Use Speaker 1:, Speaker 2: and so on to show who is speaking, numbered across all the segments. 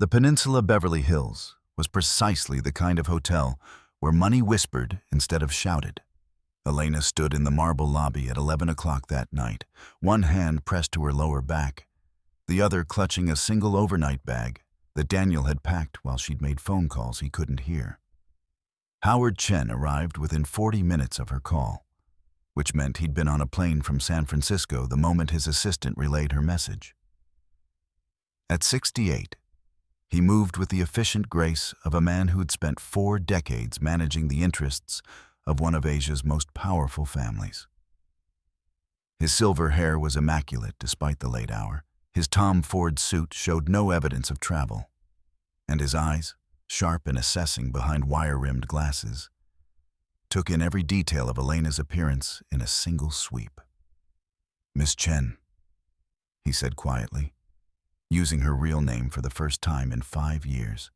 Speaker 1: The Peninsula Beverly Hills was precisely the kind of hotel where money whispered instead of shouted. Elena stood in the marble lobby at 11 o'clock that night, one hand pressed to her lower back, the other clutching a single overnight bag that Daniel had packed while she'd made phone calls he couldn't hear. Howard Chen arrived within 40 minutes of her call, which meant he'd been on a plane from San Francisco the moment his assistant relayed her message. At 68, he moved with the efficient grace of a man who'd spent 4 decades managing the interests of one of Asia's most powerful families. His silver hair was immaculate despite the late hour. His Tom Ford suit showed no evidence of travel, and his eyes, sharp and assessing behind wire-rimmed glasses, took in every detail of Elena's appearance in a single sweep. "Miss Chen," he said quietly, using her real name for the first time in 5 years.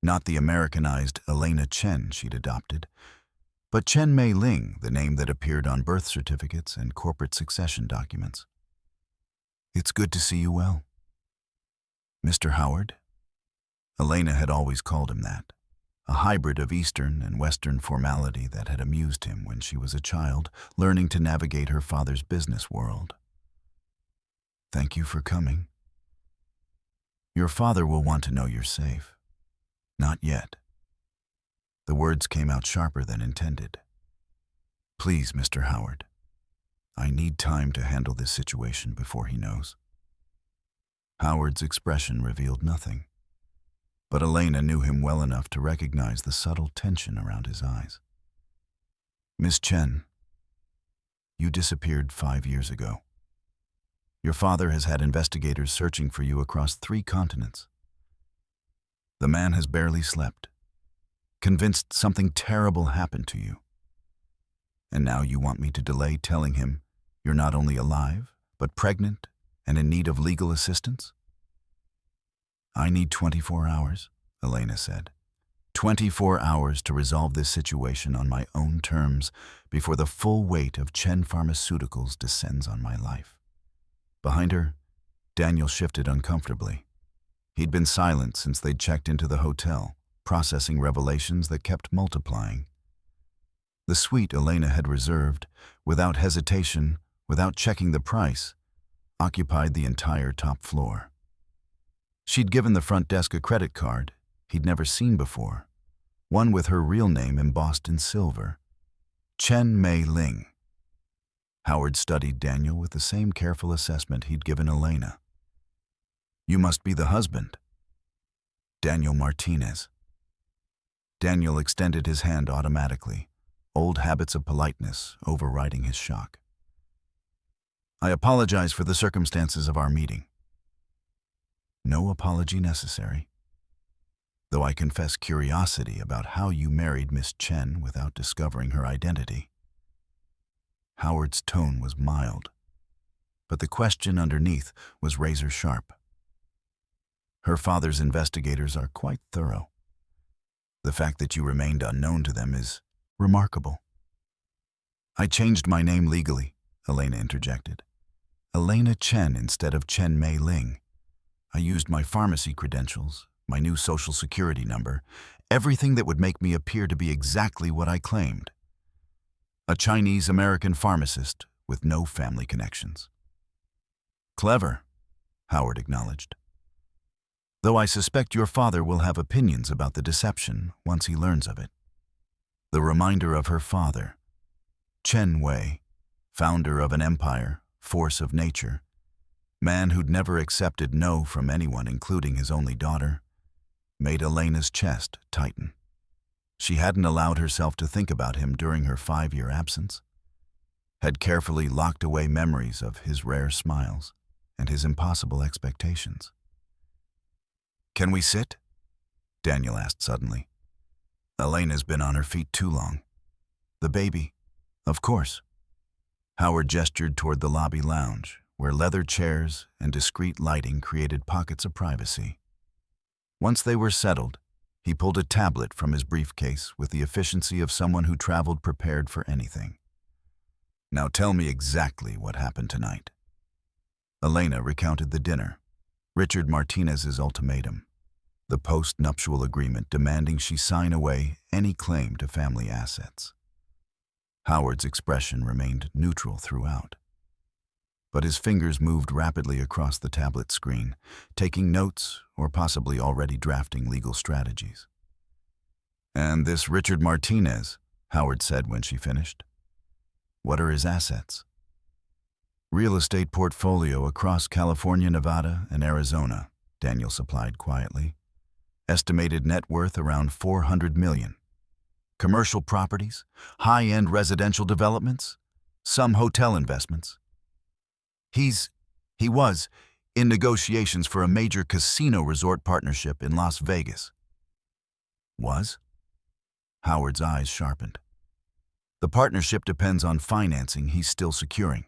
Speaker 1: Not the Americanized Elena Chen she'd adopted, but Chen Mei Ling, the name that appeared on birth certificates and corporate succession documents. "It's good to see you well." "Mr. Howard?" Elena had always called him that, a hybrid of Eastern and Western formality that had amused him when she was a child, learning to navigate her father's business world. "Thank you for coming. Your father will want to know you're safe." "Not yet." The words came out sharper than intended. "Please, Mr. Howard. I need time to handle this situation before he knows." Howard's expression revealed nothing, but Elena knew him well enough to recognize the subtle tension around his eyes. "Miss Chen, you disappeared 5 years ago. Your father has had investigators searching for you across 3 continents. The man has barely slept, convinced something terrible happened to you. And now you want me to delay telling him you're not only alive, but pregnant and in need of legal assistance?" "I need 24 hours, Elena said. 24 hours to resolve this situation on my own terms before the full weight of Chen Pharmaceuticals descends on my life." Behind her, Daniel shifted uncomfortably. He'd been silent since they'd checked into the hotel, processing revelations that kept multiplying. The suite Elena had reserved, without hesitation, without checking the price, occupied the entire top floor. She'd given the front desk a credit card he'd never seen before, one with her real name embossed in silver, Chen Mei Ling. Howard studied Daniel with the same careful assessment he'd given Elena. "You must be the husband." "Daniel Martinez." Daniel extended his hand automatically, old habits of politeness overriding his shock. "I apologize for the circumstances of our meeting." "No apology necessary. Though I confess curiosity about how you married Miss Chen without discovering her identity." Howard's tone was mild, but the question underneath was razor sharp. "Her father's investigators are quite thorough. The fact that you remained unknown to them is remarkable." "I changed my name legally," Elena interjected. "Elena Chen instead of Chen Mei Ling. I used my pharmacy credentials, my new social security number, everything that would make me appear to be exactly what I claimed. A Chinese-American pharmacist with no family connections." "Clever," Howard acknowledged. "Though I suspect your father will have opinions about the deception once he learns of it." The reminder of her father, Chen Wei, founder of an empire, force of nature, man who'd never accepted no from anyone including his only daughter, made Elena's chest tighten. She hadn't allowed herself to think about him during her 5-year absence, had carefully locked away memories of his rare smiles and his impossible expectations. "Can we sit?" Daniel asked suddenly. "Elena's been on her feet too long." "The baby." "Of course." Howard gestured toward the lobby lounge, where leather chairs and discreet lighting created pockets of privacy. Once they were settled, he pulled a tablet from his briefcase with the efficiency of someone who traveled prepared for anything. "Now tell me exactly what happened tonight." Elena recounted the dinner, Richard Martinez's ultimatum, the post-nuptial agreement demanding she sign away any claim to family assets. Howard's expression remained neutral throughout, but his fingers moved rapidly across the tablet screen, taking notes or possibly already drafting legal strategies. "And this Richard Martinez," Howard said when she finished. "What are his assets?" "Real estate portfolio across California, Nevada, and Arizona," Daniel supplied quietly. "Estimated net worth around $400 million. Commercial properties, high-end residential developments, some hotel investments. He was in negotiations for a major casino resort partnership in Las Vegas." "Was?" Howard's eyes sharpened. "The partnership depends on financing he's still securing.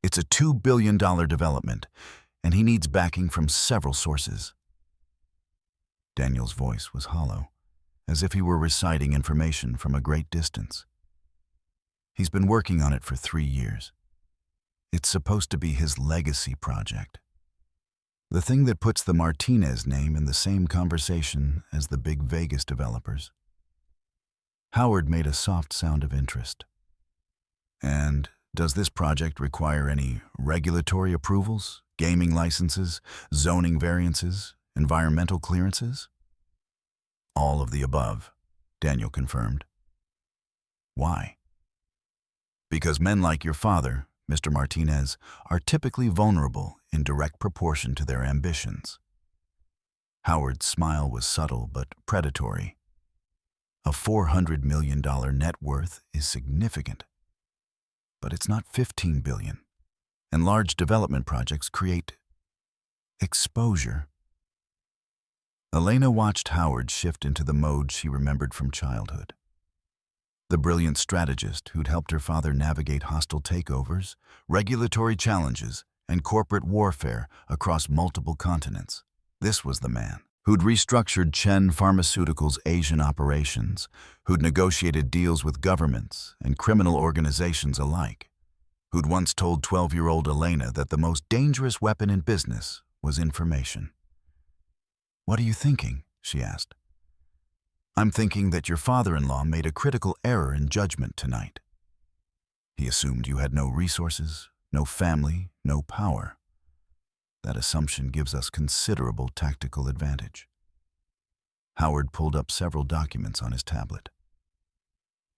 Speaker 1: It's a $2 billion development, and he needs backing from several sources." Daniel's voice was hollow, as if he were reciting information from a great distance. "He's been working on it for 3 years. It's supposed to be his legacy project. The thing that puts the Martinez name in the same conversation as the big Vegas developers." Howard made a soft sound of interest. "And does this project require any regulatory approvals, gaming licenses, zoning variances, environmental clearances?" "All of the above," Daniel confirmed. "Why?" "Because men like your father, Mr. Martinez, are typically vulnerable in direct proportion to their ambitions." Howard's smile was subtle but predatory. "A $400 million net worth is significant, but it's not $15 billion, and large development projects create exposure." Elena watched Howard shift into the mode she remembered from childhood. The brilliant strategist who'd helped her father navigate hostile takeovers, regulatory challenges, and corporate warfare across multiple continents. This was the man who'd restructured Chen Pharmaceuticals' Asian operations, who'd negotiated deals with governments and criminal organizations alike, who'd once told 12-year-old Elena that the most dangerous weapon in business was information. "What are you thinking?" she asked. "I'm thinking that your father-in-law made a critical error in judgment tonight. He assumed you had no resources, no family, no power. That assumption gives us considerable tactical advantage." Howard pulled up several documents on his tablet.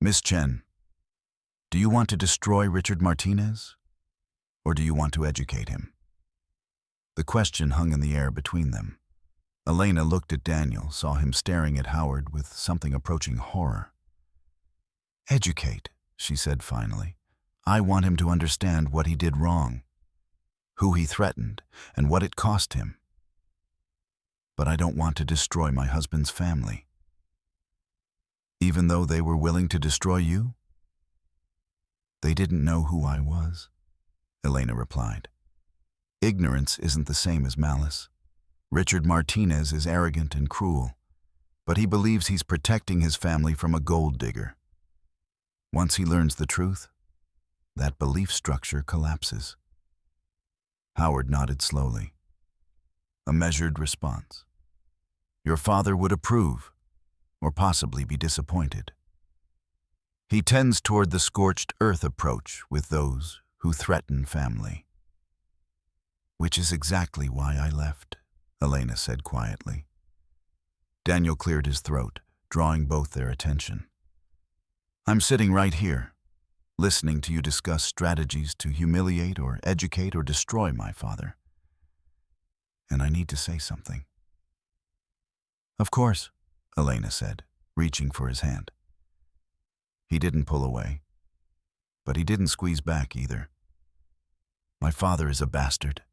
Speaker 1: "Miss Chen, do you want to destroy Richard Martinez, or do you want to educate him?" The question hung in the air between them. Elena looked at Daniel, saw him staring at Howard with something approaching horror. "Educate," she said finally. "I want him to understand what he did wrong, who he threatened, and what it cost him. But I don't want to destroy my husband's family." "Even though they were willing to destroy you?" "They didn't know who I was," Elena replied. "Ignorance isn't the same as malice. Richard Martinez is arrogant and cruel, but he believes he's protecting his family from a gold digger. Once he learns the truth, that belief structure collapses." Howard nodded slowly. A measured response. "Your father would approve, or possibly be disappointed. He tends toward the scorched earth approach with those who threaten family." "Which is exactly why I left," Elena said quietly. Daniel cleared his throat, drawing both their attention. "I'm sitting right here, listening to you discuss strategies to humiliate or educate or destroy my father. And I need to say something." "Of course," Elena said, reaching for his hand. He didn't pull away, but he didn't squeeze back either. "My father is a bastard.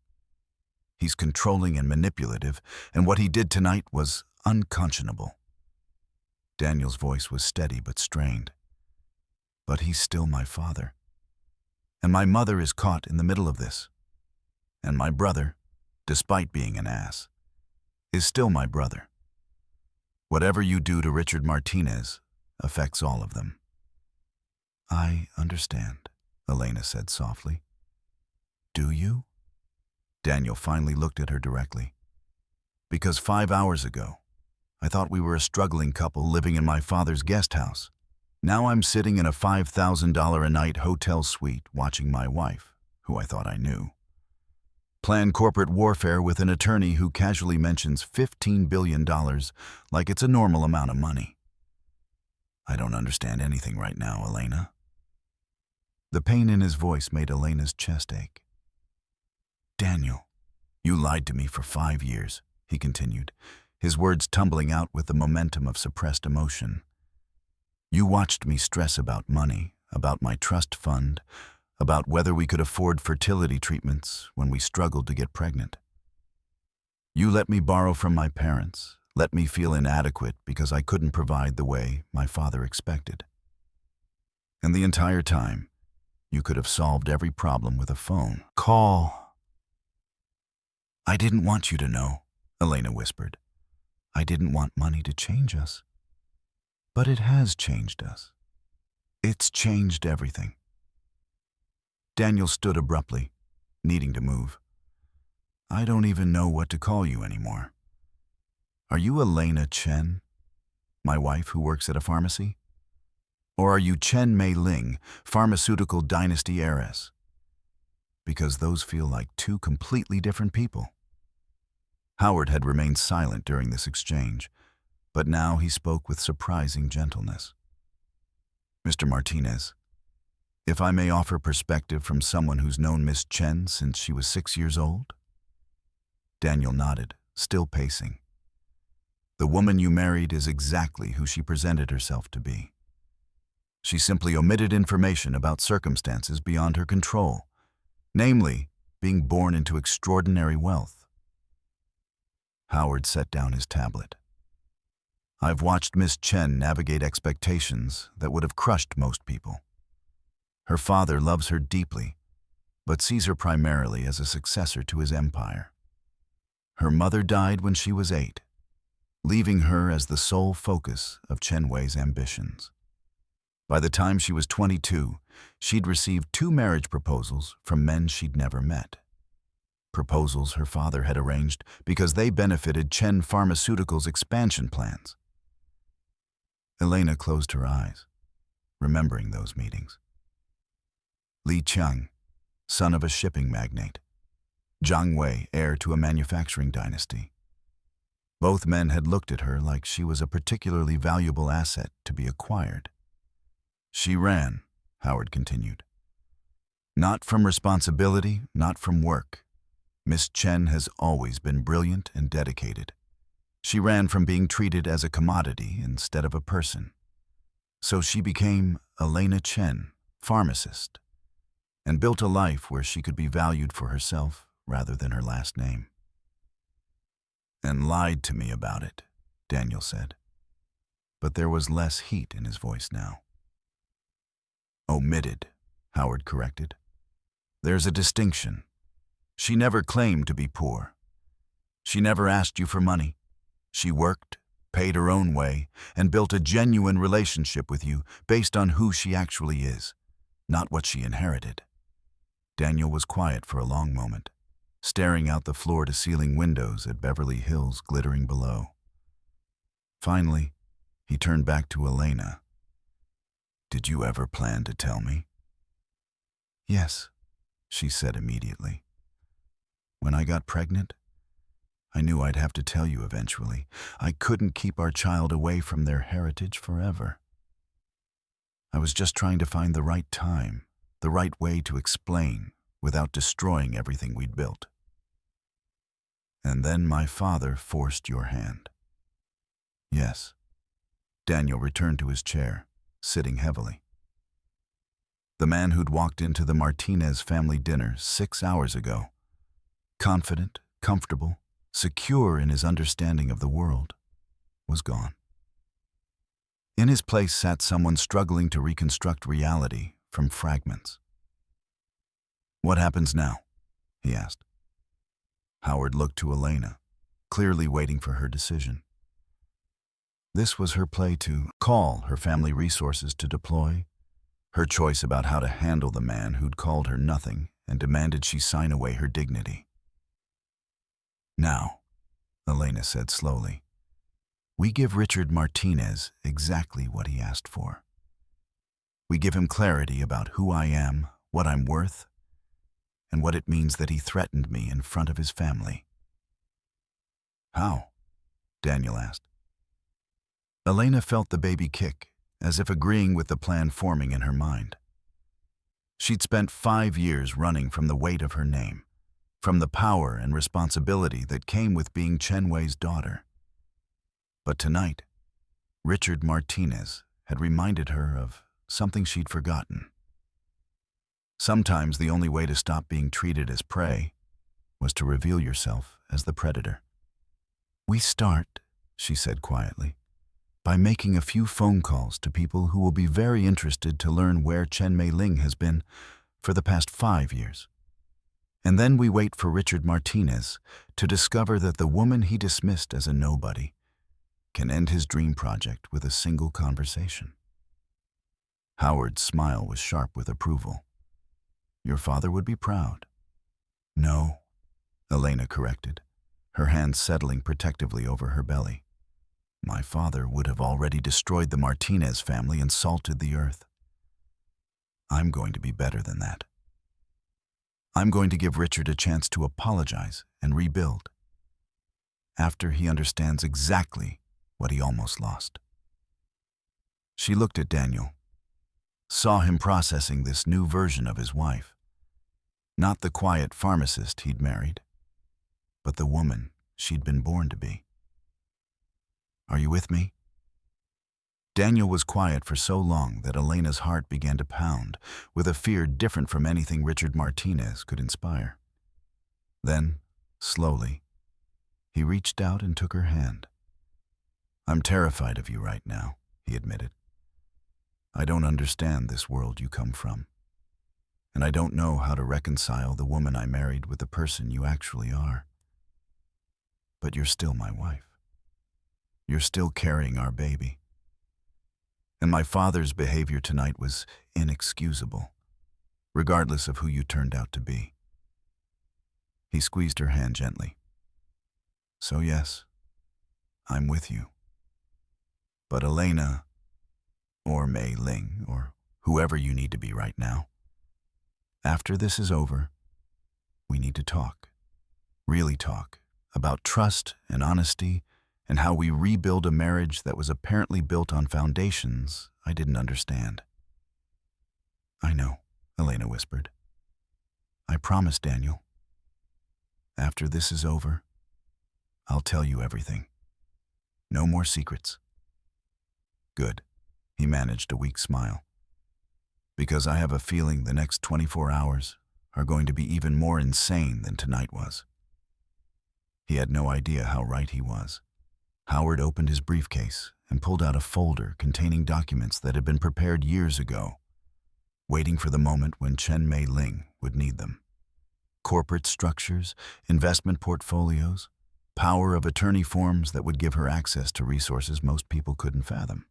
Speaker 1: He's controlling and manipulative, and what he did tonight was unconscionable." Daniel's voice was steady but strained. "But he's still my father. And my mother is caught in the middle of this. And my brother, despite being an ass, is still my brother. Whatever you do to Richard Martinez affects all of them." "I understand," Elena said softly. "Do you?" Daniel finally looked at her directly. "Because 5 hours ago, I thought we were a struggling couple living in my father's guest house. Now I'm sitting in a $5,000 a night hotel suite watching my wife, who I thought I knew, plan corporate warfare with an attorney who casually mentions $15 billion like it's a normal amount of money. I don't understand anything right now, Elena. The pain in his voice made Elena's chest ache. Daniel, you lied to me for 5 years, he continued, his words tumbling out with the momentum of suppressed emotion. You watched me stress about money, about my trust fund, about whether we could afford fertility treatments when we struggled to get pregnant. You let me borrow from my parents, let me feel inadequate because I couldn't provide the way my father expected. And the entire time, you could have solved every problem with a phone call. I didn't want you to know, Elena whispered. I didn't want money to change us. But it has changed us. It's changed everything. Daniel stood abruptly, needing to move. I don't even know what to call you anymore. Are you Elena Chen, my wife who works at a pharmacy? Or are you Chen Mei Ling, pharmaceutical dynasty heiress? Because those feel like two completely different people. Howard had remained silent during this exchange, but now he spoke with surprising gentleness. Mr. Martinez, if I may offer perspective from someone who's known Miss Chen since she was 6 years old? Daniel nodded, still pacing. The woman you married is exactly who she presented herself to be. She simply omitted information about circumstances beyond her control, namely, being born into extraordinary wealth. Howard set down his tablet. I've watched Miss Chen navigate expectations that would have crushed most people. Her father loves her deeply, but sees her primarily as a successor to his empire. Her mother died when she was 8, leaving her as the sole focus of Chen Wei's ambitions. By the time she was 22, she'd received 2 marriage proposals from men she'd never met. Proposals her father had arranged because they benefited Chen Pharmaceuticals' expansion plans. Elena closed her eyes, remembering those meetings. Li Qiang, son of a shipping magnate. Jiang Wei, heir to a manufacturing dynasty. Both men had looked at her like she was a particularly valuable asset to be acquired. She ran, Howard continued. Not from responsibility, not from work. Miss Chen has always been brilliant and dedicated. She ran from being treated as a commodity instead of a person. So she became Elena Chen, pharmacist, and built a life where she could be valued for herself rather than her last name. And lied to me about it, Daniel said. But there was less heat in his voice now. Omitted, Howard corrected. There's a distinction. She never claimed to be poor. She never asked you for money. She worked, paid her own way, and built a genuine relationship with you based on who she actually is, not what she inherited. Daniel was quiet for a long moment, staring out the floor-to-ceiling windows at Beverly Hills glittering below. Finally, he turned back to Elena. Did you ever plan to tell me? Yes, she said immediately. When I got pregnant, I knew I'd have to tell you eventually. I couldn't keep our child away from their heritage forever. I was just trying to find the right time, the right way to explain without destroying everything we'd built. And then my father forced your hand. Yes. Daniel returned to his chair, sitting heavily. The man who'd walked into the Martinez family dinner 6 hours ago, confident, comfortable, secure in his understanding of the world, was gone. In his place sat someone struggling to reconstruct reality from fragments. What happens now? He asked. Howard looked to Elena, clearly waiting for her decision. This was her play to call her family resources to deploy, her choice about how to handle the man who'd called her nothing and demanded she sign away her dignity. Now, Elena said slowly, We give Richard Martinez exactly what he asked for. We give him clarity about who I am, what I'm worth, and what it means that he threatened me in front of his family. How? Daniel asked. Elena felt the baby kick, as if agreeing with the plan forming in her mind. She'd spent 5 years running from the weight of her name, from the power and responsibility that came with being Chen Wei's daughter. But tonight, Richard Martinez had reminded her of something she'd forgotten. Sometimes the only way to stop being treated as prey was to reveal yourself as the predator. We start, she said quietly, by making a few phone calls to people who will be very interested to learn where Chen Mei-ling has been for the past 5 years. And then we wait for Richard Martinez to discover that the woman he dismissed as a nobody can end his dream project with a single conversation. Howard's smile was sharp with approval. Your father would be proud. No, Elena corrected, her hand settling protectively over her belly. My father would have already destroyed the Martinez family and salted the earth. I'm going to be better than that. I'm going to give Richard a chance to apologize and rebuild, after he understands exactly what he almost lost. She looked at Daniel, saw him processing this new version of his wife, not the quiet pharmacist he'd married, but the woman she'd been born to be. Are you with me? Daniel was quiet for so long that Elena's heart began to pound with a fear different from anything Richard Martinez could inspire. Then, slowly, he reached out and took her hand. I'm terrified of you right now, he admitted. I don't understand this world you come from, and I don't know how to reconcile the woman I married with the person you actually are. But you're still my wife. You're still carrying our baby. And my father's behavior tonight was inexcusable, regardless of who you turned out to be. He squeezed her hand gently. So yes, I'm with you. But Elena, or Mei Ling, or whoever you need to be right now, after this is over, we need to talk, really talk, about trust and honesty and how we rebuild a marriage that was apparently built on foundations I didn't understand. I know, Elena whispered. I promise, Daniel. After this is over, I'll tell you everything. No more secrets. Good, he managed a weak smile. Because I have a feeling the next 24 hours are going to be even more insane than tonight was. He had no idea how right he was. Howard opened his briefcase and pulled out a folder containing documents that had been prepared years ago, waiting for the moment when Chen Mei-ling would need them. Corporate structures, investment portfolios, power of attorney forms that would give her access to resources most people couldn't fathom.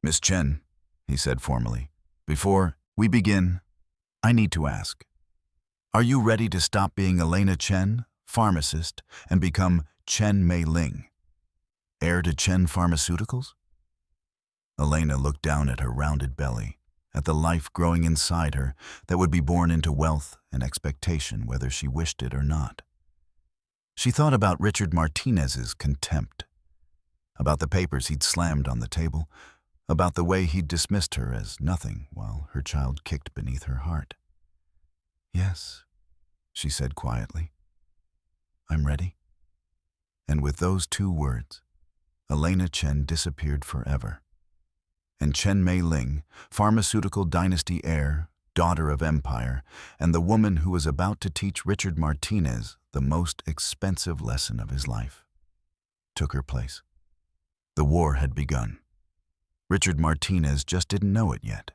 Speaker 1: Miss Chen, he said formally, before we begin, I need to ask, are you ready to stop being Elena Chen, pharmacist, and become Chen Mei-ling, heir to Chen Pharmaceuticals? Elena looked down at her rounded belly, at the life growing inside her that would be born into wealth and expectation whether she wished it or not. She thought about Richard Martinez's contempt, about the papers he'd slammed on the table, about the way he'd dismissed her as nothing while her child kicked beneath her heart. Yes, she said quietly. I'm ready. And with those 2 words, Elena Chen disappeared forever. And Chen Mei-ling, pharmaceutical dynasty heir, daughter of empire, and the woman who was about to teach Richard Martinez the most expensive lesson of his life, took her place. The war had begun. Richard Martinez just didn't know it yet.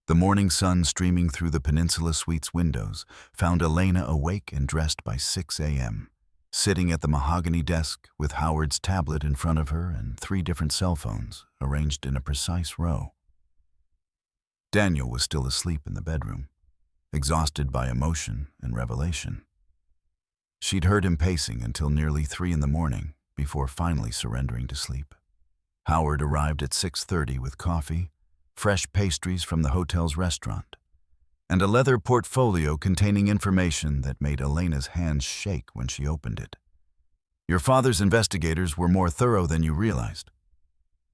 Speaker 1: The morning sun streaming through the Peninsula Suite's windows found Elena awake and dressed by 6 a.m., sitting at the mahogany desk with Howard's tablet in front of her and 3 different cell phones arranged in a precise row. Daniel was still asleep in the bedroom, exhausted by emotion and revelation. She'd heard him pacing until nearly 3 in the morning before finally surrendering to sleep. Howard arrived at 6:30 with coffee, fresh pastries from the hotel's restaurant, and a leather portfolio containing information that made Elena's hands shake when she opened it. "Your father's investigators were more thorough than you realized,"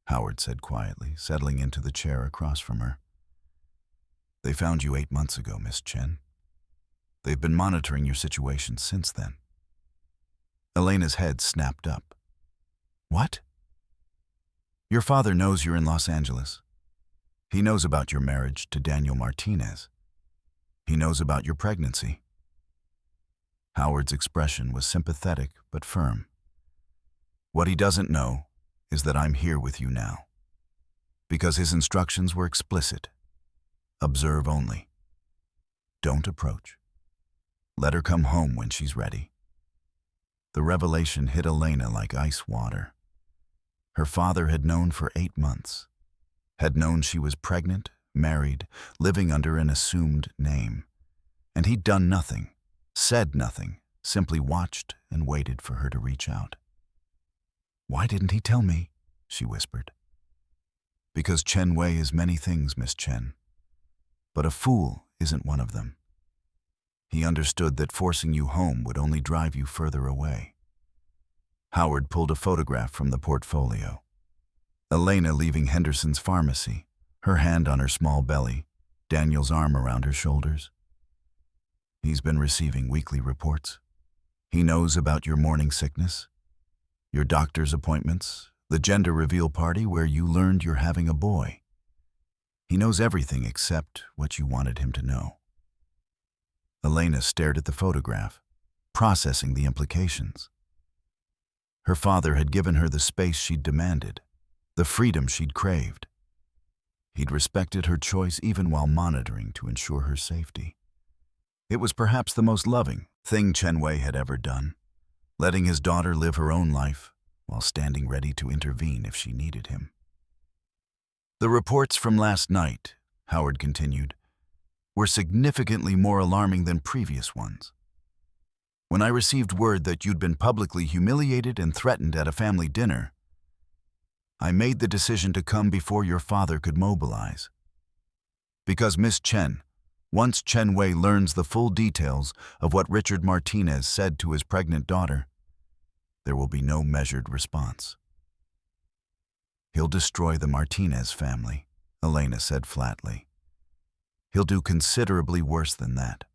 Speaker 1: Howard said quietly, settling into the chair across from her. "They found you 8 months ago, Miss Chen. They've been monitoring your situation since then." Elena's head snapped up. "What?" "Your father knows you're in Los Angeles. He knows about your marriage to Daniel Martinez. He knows about your pregnancy." Howard's expression was sympathetic but firm. "What he doesn't know is that I'm here with you now. Because his instructions were explicit. Observe only. Don't approach. Let her come home when she's ready." The revelation hit Elena like ice water. Her father had known for 8 months, had known she was pregnant, married, living under an assumed name. And he'd done nothing, said nothing, simply watched and waited for her to reach out. "Why didn't he tell me?" she whispered. "Because Chen Wei is many things, Miss Chen. But a fool isn't one of them. He understood that forcing you home would only drive you further away." Howard pulled a photograph from the portfolio. Elena leaving Henderson's pharmacy, her hand on her small belly, Daniel's arm around her shoulders. "He's been receiving weekly reports. He knows about your morning sickness, your doctor's appointments, the gender reveal party where you learned you're having a boy. He knows everything except what you wanted him to know." Elena stared at the photograph, processing the implications. Her father had given her the space she'd demanded, the freedom she'd craved. He'd respected her choice even while monitoring to ensure her safety. It was perhaps the most loving thing Chen Wei had ever done, letting his daughter live her own life while standing ready to intervene if she needed him. "The reports from last night," Howard continued, "were significantly more alarming than previous ones. When I received word that you'd been publicly humiliated and threatened at a family dinner, I made the decision to come before your father could mobilize. Because, Miss Chen, once Chen Wei learns the full details of what Richard Martinez said to his pregnant daughter, there will be no measured response. He'll destroy the Martinez family," Elena said flatly. "He'll do considerably worse than that.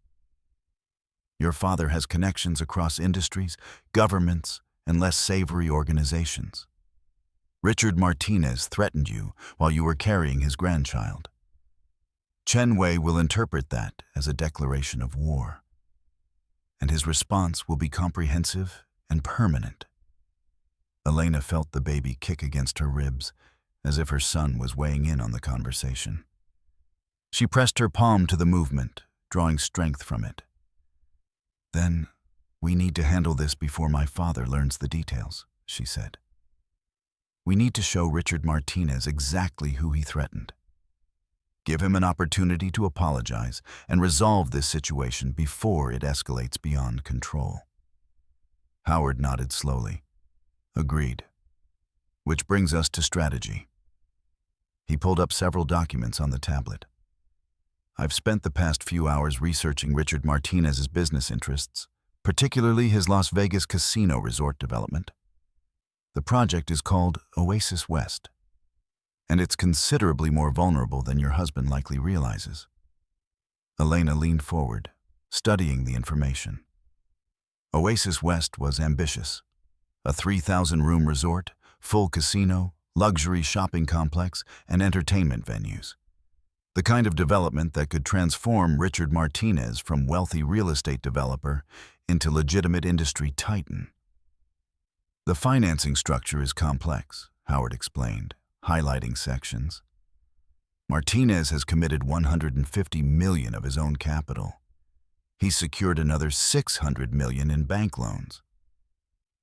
Speaker 1: Your father has connections across industries, governments, and less savory organizations. Richard Martinez threatened you while you were carrying his grandchild. Chen Wei will interpret that as a declaration of war, and his response will be comprehensive and permanent." Elena felt the baby kick against her ribs, as if her son was weighing in on the conversation. She pressed her palm to the movement, drawing strength from it. "Then, we need to handle this before my father learns the details," she said. "We need to show Richard Martinez exactly who he threatened. Give him an opportunity to apologize and resolve this situation before it escalates beyond control." Howard nodded slowly. "Agreed. Which brings us to strategy." He pulled up several documents on the tablet. "I've spent the past few hours researching Richard Martinez's business interests, particularly his Las Vegas casino resort development. The project is called Oasis West, and it's considerably more vulnerable than your husband likely realizes." Elena leaned forward, studying the information. Oasis West was ambitious. A 3,000-room resort, full casino, luxury shopping complex, and entertainment venues. The kind of development that could transform Richard Martinez from wealthy real estate developer into legitimate industry titan. "The financing structure is complex," Howard explained, highlighting sections. "Martinez has committed $150 million of his own capital. He's secured another $600 million in bank loans.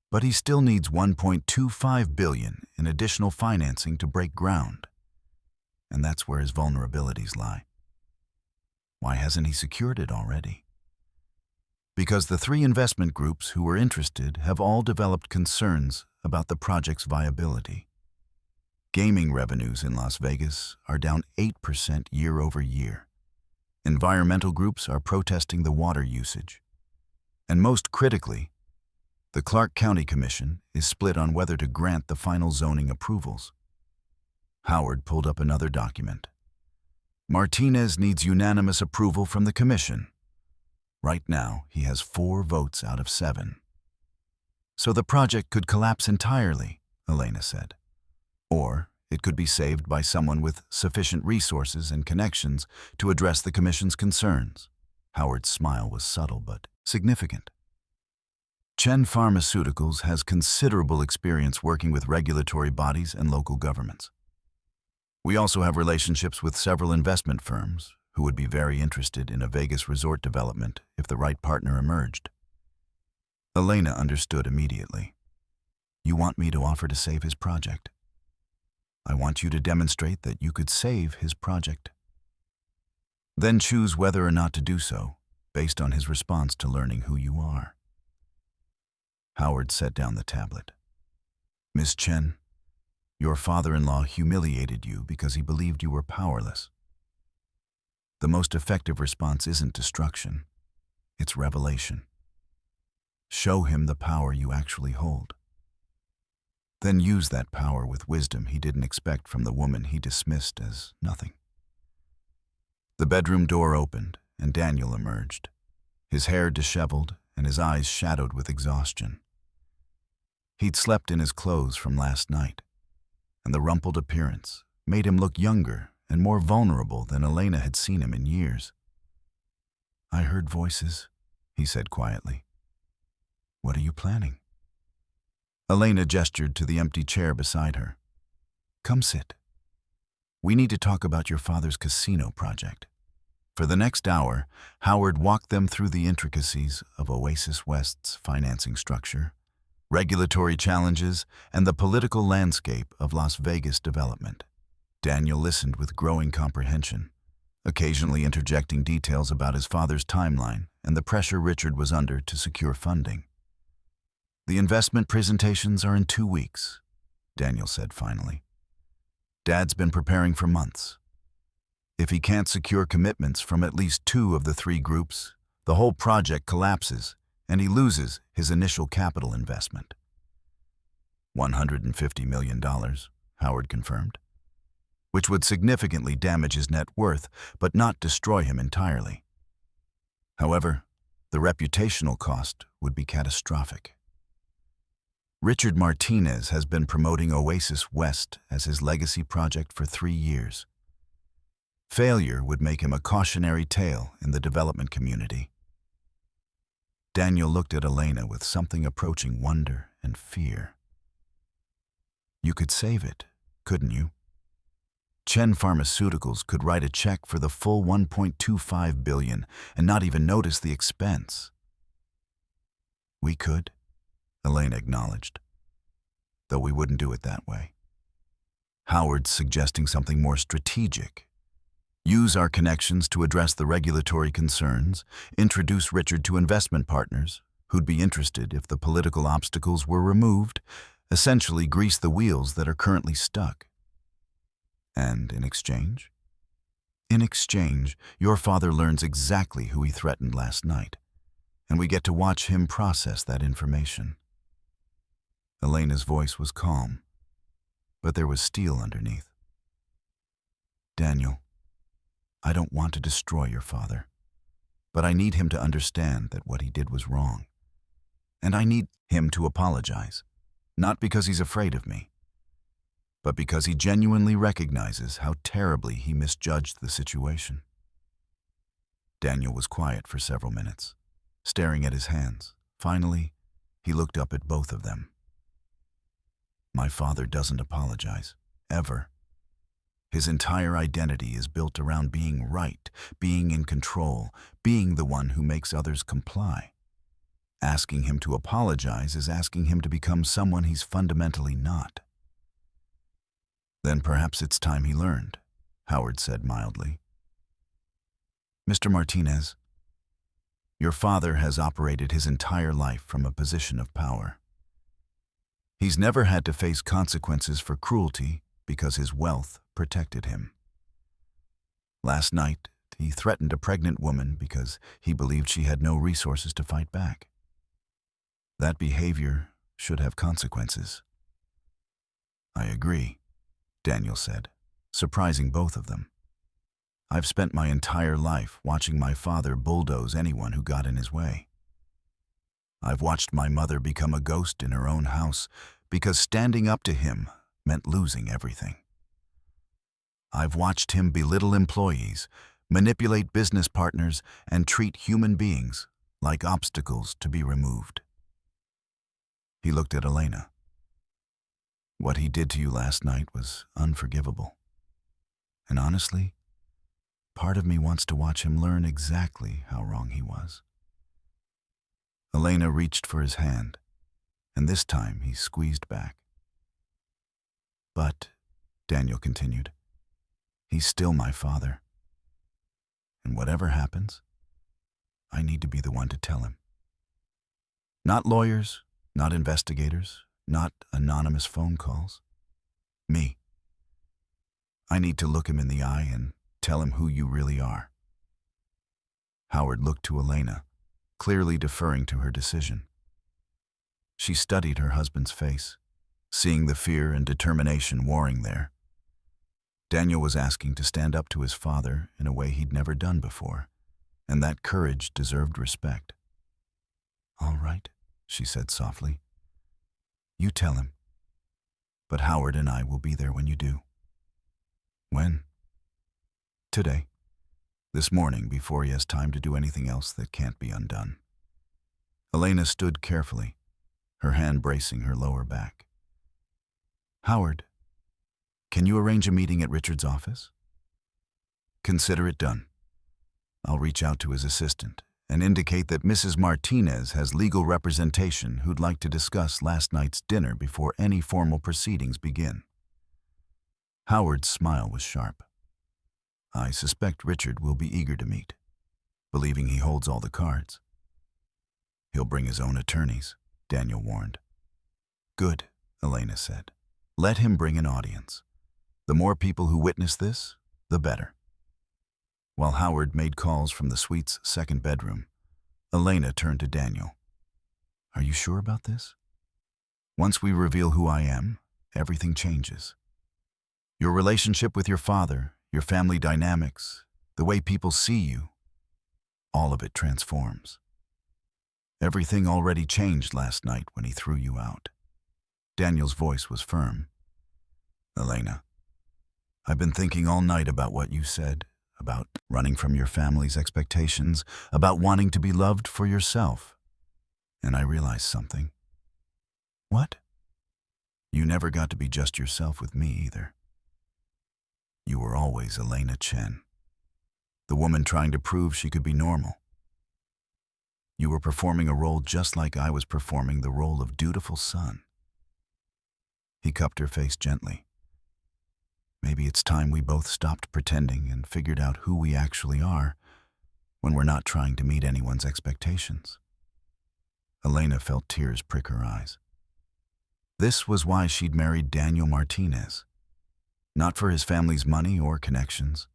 Speaker 1: But he still needs $1.25 billion in additional financing to break ground. And that's where his vulnerabilities lie. Why hasn't he secured it already? Because the 3 investment groups who were interested have all developed concerns about the project's viability. Gaming revenues in Las Vegas are down 8% year over year. Environmental groups are protesting the water usage. And most critically, the Clark County Commission is split on whether to grant the final zoning approvals. Howard pulled up another document. Martinez needs unanimous approval from the commission. Right now, he has 4 votes out of 7. So the project could collapse entirely, Elena said. Or it could be saved by someone with sufficient resources and connections to address the commission's concerns. Howard's smile was subtle but significant. Chen Pharmaceuticals has considerable experience working with regulatory bodies and local governments. We also have relationships with several investment firms who would be very interested in a Vegas resort development if the right partner emerged. Elena understood immediately. You want me to offer to save his project? I want you to demonstrate that you could save his project. Then choose whether or not to do so, based on his response to learning who you are. Howard set down the tablet. Miss Chen, your father-in-law humiliated you because he believed you were powerless. The most effective response isn't destruction, it's revelation. Show him the power you actually hold. Then use that power with wisdom he didn't expect from the woman he dismissed as nothing. The bedroom door opened and Daniel emerged, his hair disheveled and his eyes shadowed with exhaustion. He'd slept in his clothes from last night, and the rumpled appearance made him look younger and more vulnerable than Elena had seen him in years. I heard voices, he said quietly. What are you planning? Elena gestured to the empty chair beside her. Come sit. We need to talk about your father's casino project. For the next hour, Howard walked them through the intricacies of Oasis West's financing structure, regulatory challenges, and the political landscape of Las Vegas development. Daniel listened with growing comprehension, occasionally interjecting details about his father's timeline and the pressure Richard was under to secure funding. The investment presentations are in 2 weeks, Daniel said finally. Dad's been preparing for months. If he can't secure commitments from at least 2 of the 3 groups, the whole project collapses and he loses his initial capital investment. $150 million, Howard confirmed, which would significantly damage his net worth but not destroy him entirely. However, the reputational cost would be catastrophic. Richard Martinez has been promoting Oasis West as his legacy project for 3 years. Failure would make him a cautionary tale in the development community. Daniel looked at Elena with something approaching wonder and fear. You could save it, couldn't you? Chen Pharmaceuticals could write a check for the full $1.25 billion and not even notice the expense. We could, Elena acknowledged, though we wouldn't do it that way. Howard's suggesting something more strategic. Use our connections to address the regulatory concerns, introduce Richard to investment partners who'd be interested if the political obstacles were removed, essentially grease the wheels that are currently stuck. And in exchange? In exchange, your father learns exactly who he threatened last night, and we get to watch him process that information. Elena's voice was calm, but there was steel underneath. Daniel, I don't want to destroy your father, but I need him to understand that what he did was wrong. And I need him to apologize, not because he's afraid of me, but because he genuinely recognizes how terribly he misjudged the situation. Daniel was quiet for several minutes, staring at his hands. Finally, he looked up at both of them. My father doesn't apologize, ever. His entire identity is built around being right, being in control, being the one who makes others comply. Asking him to apologize is asking him to become someone he's fundamentally not. Then perhaps it's time he learned, Howard said mildly. Mr. Martinez, your father has operated his entire life from a position of power. He's never had to face consequences for cruelty because his wealth protected him. Last night, he threatened a pregnant woman because he believed she had no resources to fight back. That behavior should have consequences. I agree, Daniel said, surprising both of them. I've spent my entire life watching my father bulldoze anyone who got in his way. I've watched my mother become a ghost in her own house because standing up to him meant losing everything. I've watched him belittle employees, manipulate business partners, and treat human beings like obstacles to be removed. He looked at Elena. What he did to you last night was unforgivable. And honestly, part of me wants to watch him learn exactly how wrong he was. Elena reached for his hand, and this time he squeezed back. But, Daniel continued, he's still my father. And whatever happens, I need to be the one to tell him. Not lawyers, not investigators, not anonymous phone calls. Me. I need to look him in the eye and tell him who you really are. Howard looked to Elena, clearly deferring to her decision. She studied her husband's face, seeing the fear and determination warring there. Daniel was asking to stand up to his father in a way he'd never done before, and that courage deserved respect. All right, she said softly. You tell him. But Howard and I will be there when you do. When? Today. This morning, before he has time to do anything else that can't be undone. Elena stood carefully, her hand bracing her lower back. Howard, can you arrange a meeting at Richard's office? Consider it done. I'll reach out to his assistant and indicate that Mrs. Martinez has legal representation who'd like to discuss last night's dinner before any formal proceedings begin. Howard's smile was sharp. I suspect Richard will be eager to meet, believing he holds all the cards. He'll bring his own attorneys, Daniel warned. Good, Elena said. Let him bring an audience. The more people who witness this, the better. While Howard made calls from the suite's second bedroom, Elena turned to Daniel. Are you sure about this? Once we reveal who I am, everything changes. Your relationship with your father, your family dynamics, the way people see you, all of it transforms. Everything already changed last night when he threw you out. Daniel's voice was firm. Elena, I've been thinking all night about what you said, about running from your family's expectations, about wanting to be loved for yourself. And I realized something. What? You never got to be just yourself with me either. You were always Elena Chen, the woman trying to prove she could be normal. You were performing a role just like I was performing the role of dutiful son. He cupped her face gently. Maybe it's time we both stopped pretending and figured out who we actually are when we're not trying to meet anyone's expectations. Elena felt tears prick her eyes. This was why she'd married Daniel Martinez. Not for his family's money or connections,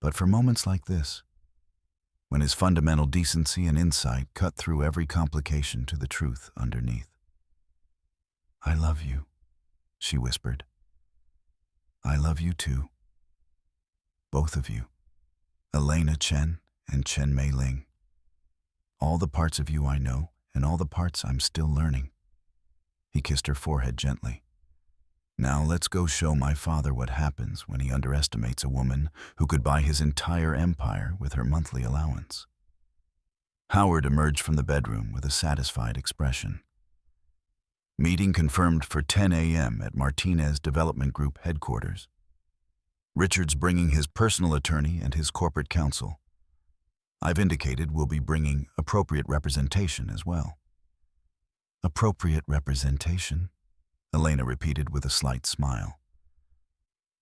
Speaker 1: but for moments like this, when his fundamental decency and insight cut through every complication to the truth underneath. I love you, she whispered. I love you too. Both of you, Elena Chen and Chen Mei Ling. All the parts of you I know and all the parts I'm still learning. He kissed her forehead gently. Now let's go show my father what happens when he underestimates a woman who could buy his entire empire with her monthly allowance. Howard emerged from the bedroom with a satisfied expression. Meeting confirmed for 10 a.m. at Martinez Development Group headquarters. Richard's bringing his personal attorney and his corporate counsel. I've indicated we'll be bringing appropriate representation as well. Appropriate representation? Elena repeated with a slight smile.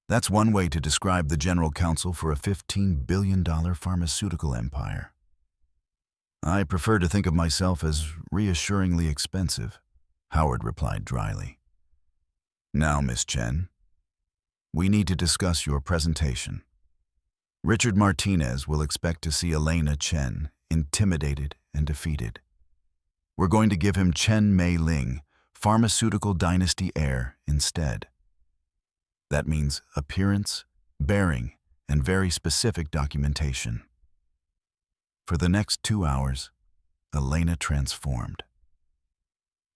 Speaker 1: That's one way to describe the general counsel for a $15 billion pharmaceutical empire. I prefer to think of myself as reassuringly expensive, Howard replied dryly. Now, Miss Chen, We need to discuss your presentation. Richard Martinez will expect to see Elena Chen intimidated and defeated. We're going to give him Chen Mei Ling, pharmaceutical dynasty heir, instead. That means appearance, bearing, and very specific documentation. For the next 2 hours, Elena transformed.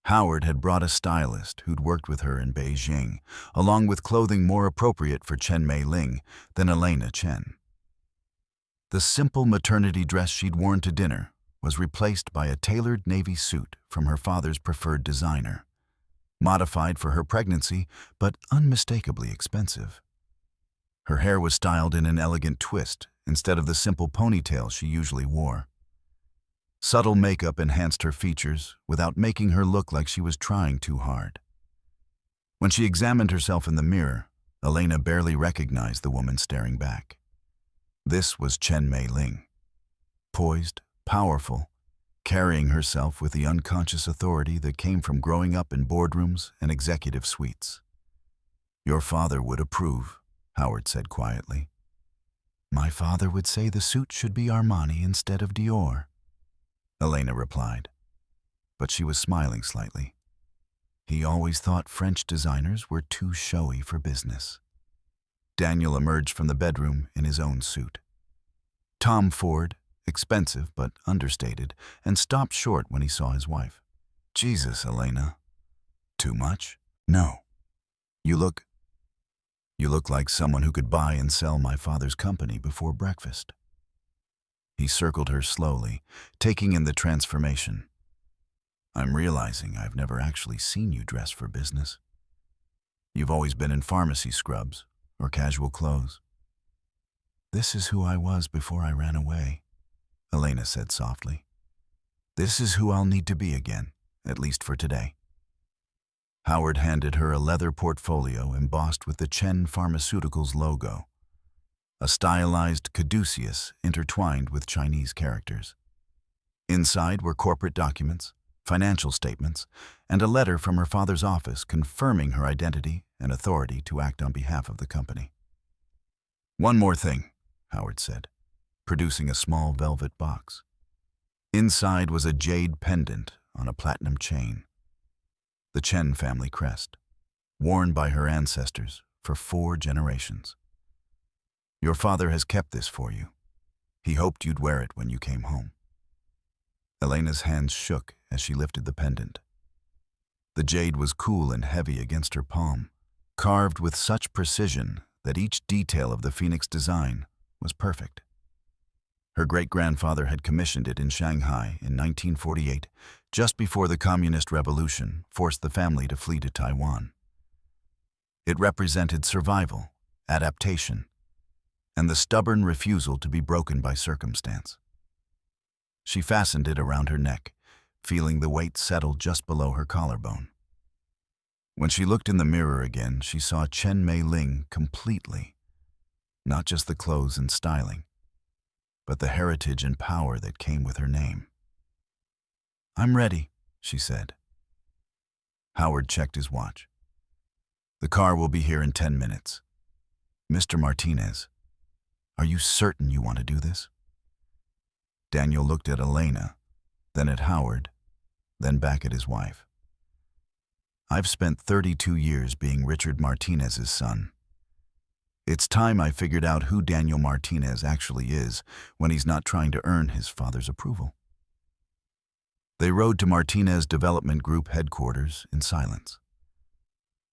Speaker 1: Howard had brought a stylist who'd worked with her in Beijing, along with clothing more appropriate for Chen Mei Ling than Elena Chen. The simple maternity dress she'd worn to dinner was replaced by a tailored navy suit from her father's preferred designer, modified for her pregnancy but unmistakably expensive. Her hair was styled in an elegant twist instead of the simple ponytail she usually wore. Subtle makeup enhanced her features without making her look like she was trying too hard. When she examined herself in the mirror, Elena barely recognized the woman staring back. This was Chen Mei Ling, poised, powerful, carrying herself with the unconscious authority that came from growing up in boardrooms and executive suites. "Your father would approve," Howard said quietly. "My father would say the suit should be Armani instead of Dior," Elena replied, but she was smiling slightly. He always thought French designers were too showy for business. Daniel emerged from the bedroom in his own suit. Tom Ford, expensive but understated, and stopped short when he saw his wife. "Jesus, Elena. Too much?" "No. You look like someone who could buy and sell my father's company before breakfast." He circled her slowly, taking in the transformation. "I'm realizing I've never actually seen you dress for business. You've always been in pharmacy scrubs or casual clothes." "This is who I was before I ran away," Elena said softly. "This is who I'll need to be again, at least for today." Howard handed her a leather portfolio embossed with the Chen Pharmaceuticals logo, a stylized caduceus intertwined with Chinese characters. Inside were corporate documents, financial statements, and a letter from her father's office confirming her identity and authority to act on behalf of the company. "One more thing," Howard said, producing a small velvet box. Inside was a jade pendant on a platinum chain, the Chen family crest, worn by her ancestors for 4 generations. "Your father has kept this for you. He hoped you'd wear it when you came home." Elena's hands shook as she lifted the pendant. The jade was cool and heavy against her palm, carved with such precision that each detail of the Phoenix design was perfect. Her great-grandfather had commissioned it in Shanghai in 1948, just before the Communist Revolution forced the family to flee to Taiwan. It represented survival, adaptation, and the stubborn refusal to be broken by circumstance. She fastened it around her neck, feeling the weight settle just below her collarbone. When she looked in the mirror again, she saw Chen Mei Ling completely, not just the clothes and styling, but the heritage and power that came with her name. "I'm ready," she said. Howard checked his watch. "The car will be here in 10 minutes. Mr. Martinez, are you certain you want to do this?" Daniel looked at Elena, then at Howard, then back at his wife. "I've spent 32 years being Richard Martinez's son. It's time I figured out who Daniel Martinez actually is when he's not trying to earn his father's approval." They rode to Martinez Development Group headquarters in silence,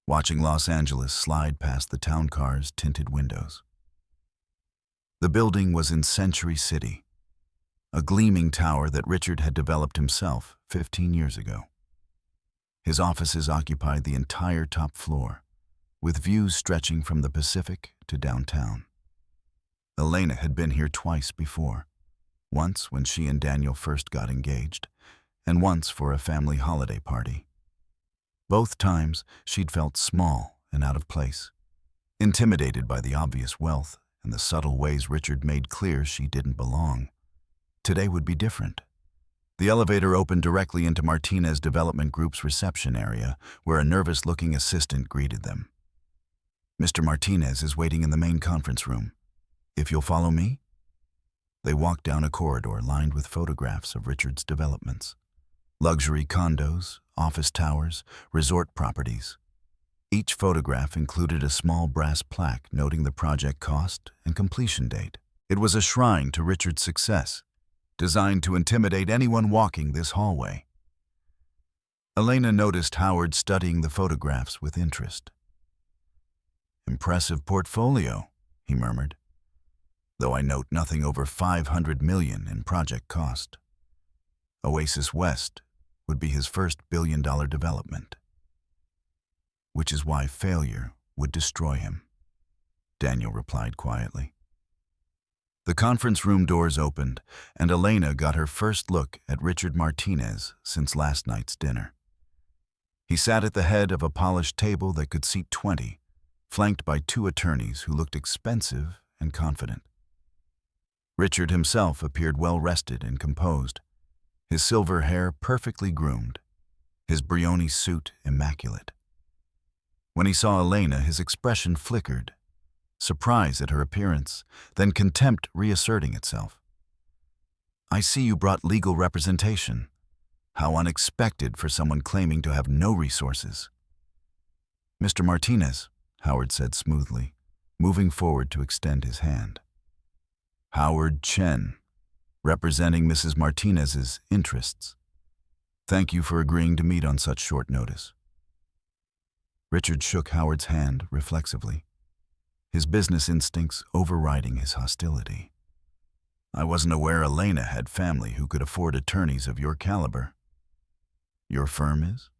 Speaker 1: watching Los Angeles slide past the town car's tinted windows. The building was in Century City, a gleaming tower that Richard had developed himself 15 years ago. His offices occupied the entire top floor, with views stretching from the Pacific to downtown. Elena had been here twice before, once when she and Daniel first got engaged, and once for a family holiday party. Both times, she'd felt small and out of place, intimidated by the obvious wealth and the subtle ways Richard made clear she didn't belong. Today would be different. The elevator opened directly into Martinez Development Group's reception area, where a nervous-looking assistant greeted them. Mr. Martinez is waiting in the main conference room. If you'll follow me? They walked down a corridor lined with photographs of Richard's developments. Luxury condos, office towers, resort properties. Each photograph included a small brass plaque noting the project cost and completion date. It was a shrine to Richard's success, designed to intimidate anyone walking this hallway. Elena noticed Howard studying the photographs with interest. "Impressive portfolio," he murmured, "though I note nothing over $500 million in project cost. Oasis West would be his first billion-dollar development, which is why failure would destroy him," Daniel replied quietly. The conference room doors opened, and Elena got her first look at Richard Martinez since last night's dinner. He sat at the head of a polished table that could seat 20, flanked by two attorneys who looked expensive and confident. Richard himself appeared well-rested and composed, his silver hair perfectly groomed, his Brioni suit immaculate. When he saw Elena, his expression flickered, surprise at her appearance, then contempt reasserting itself. "I see you brought legal representation. How unexpected for someone claiming to have no resources." "Mr. Martinez," Howard said smoothly, moving forward to extend his hand. "Howard Chen, representing Mrs. Martinez's interests. Thank you for agreeing to meet on such short notice." Richard shook Howard's hand reflexively, his business instincts overriding his hostility. "I wasn't aware Elena had family who could afford attorneys of your caliber." "Your firm is?"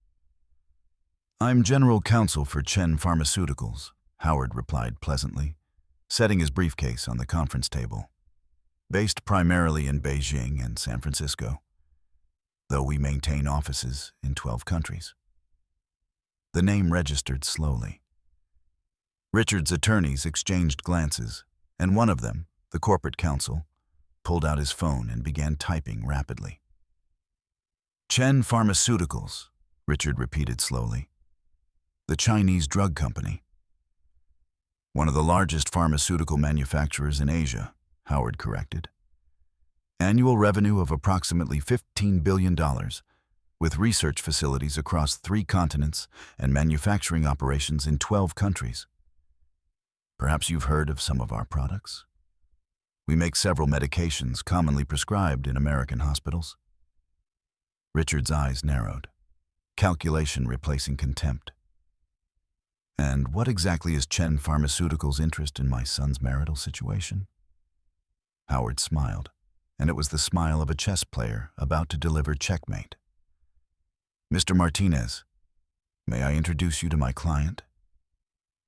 Speaker 1: "I'm general counsel for Chen Pharmaceuticals," Howard replied pleasantly, setting his briefcase on the conference table. "Based primarily in Beijing and San Francisco, though we maintain offices in 12 countries. The name registered slowly. Richard's attorneys exchanged glances, and one of them, the corporate counsel, pulled out his phone and began typing rapidly. "Chen Pharmaceuticals," Richard repeated slowly. "The Chinese drug company." "One of the largest pharmaceutical manufacturers in Asia," Howard corrected. "Annual revenue of approximately $15 billion, with research facilities across 3 continents and manufacturing operations in 12 countries. Perhaps you've heard of some of our products? We make several medications commonly prescribed in American hospitals." Richard's eyes narrowed, calculation replacing contempt. "And what exactly is Chen Pharmaceuticals' interest in my son's marital situation?" Howard smiled, and it was the smile of a chess player about to deliver checkmate. "Mr. Martinez, may I introduce you to my client?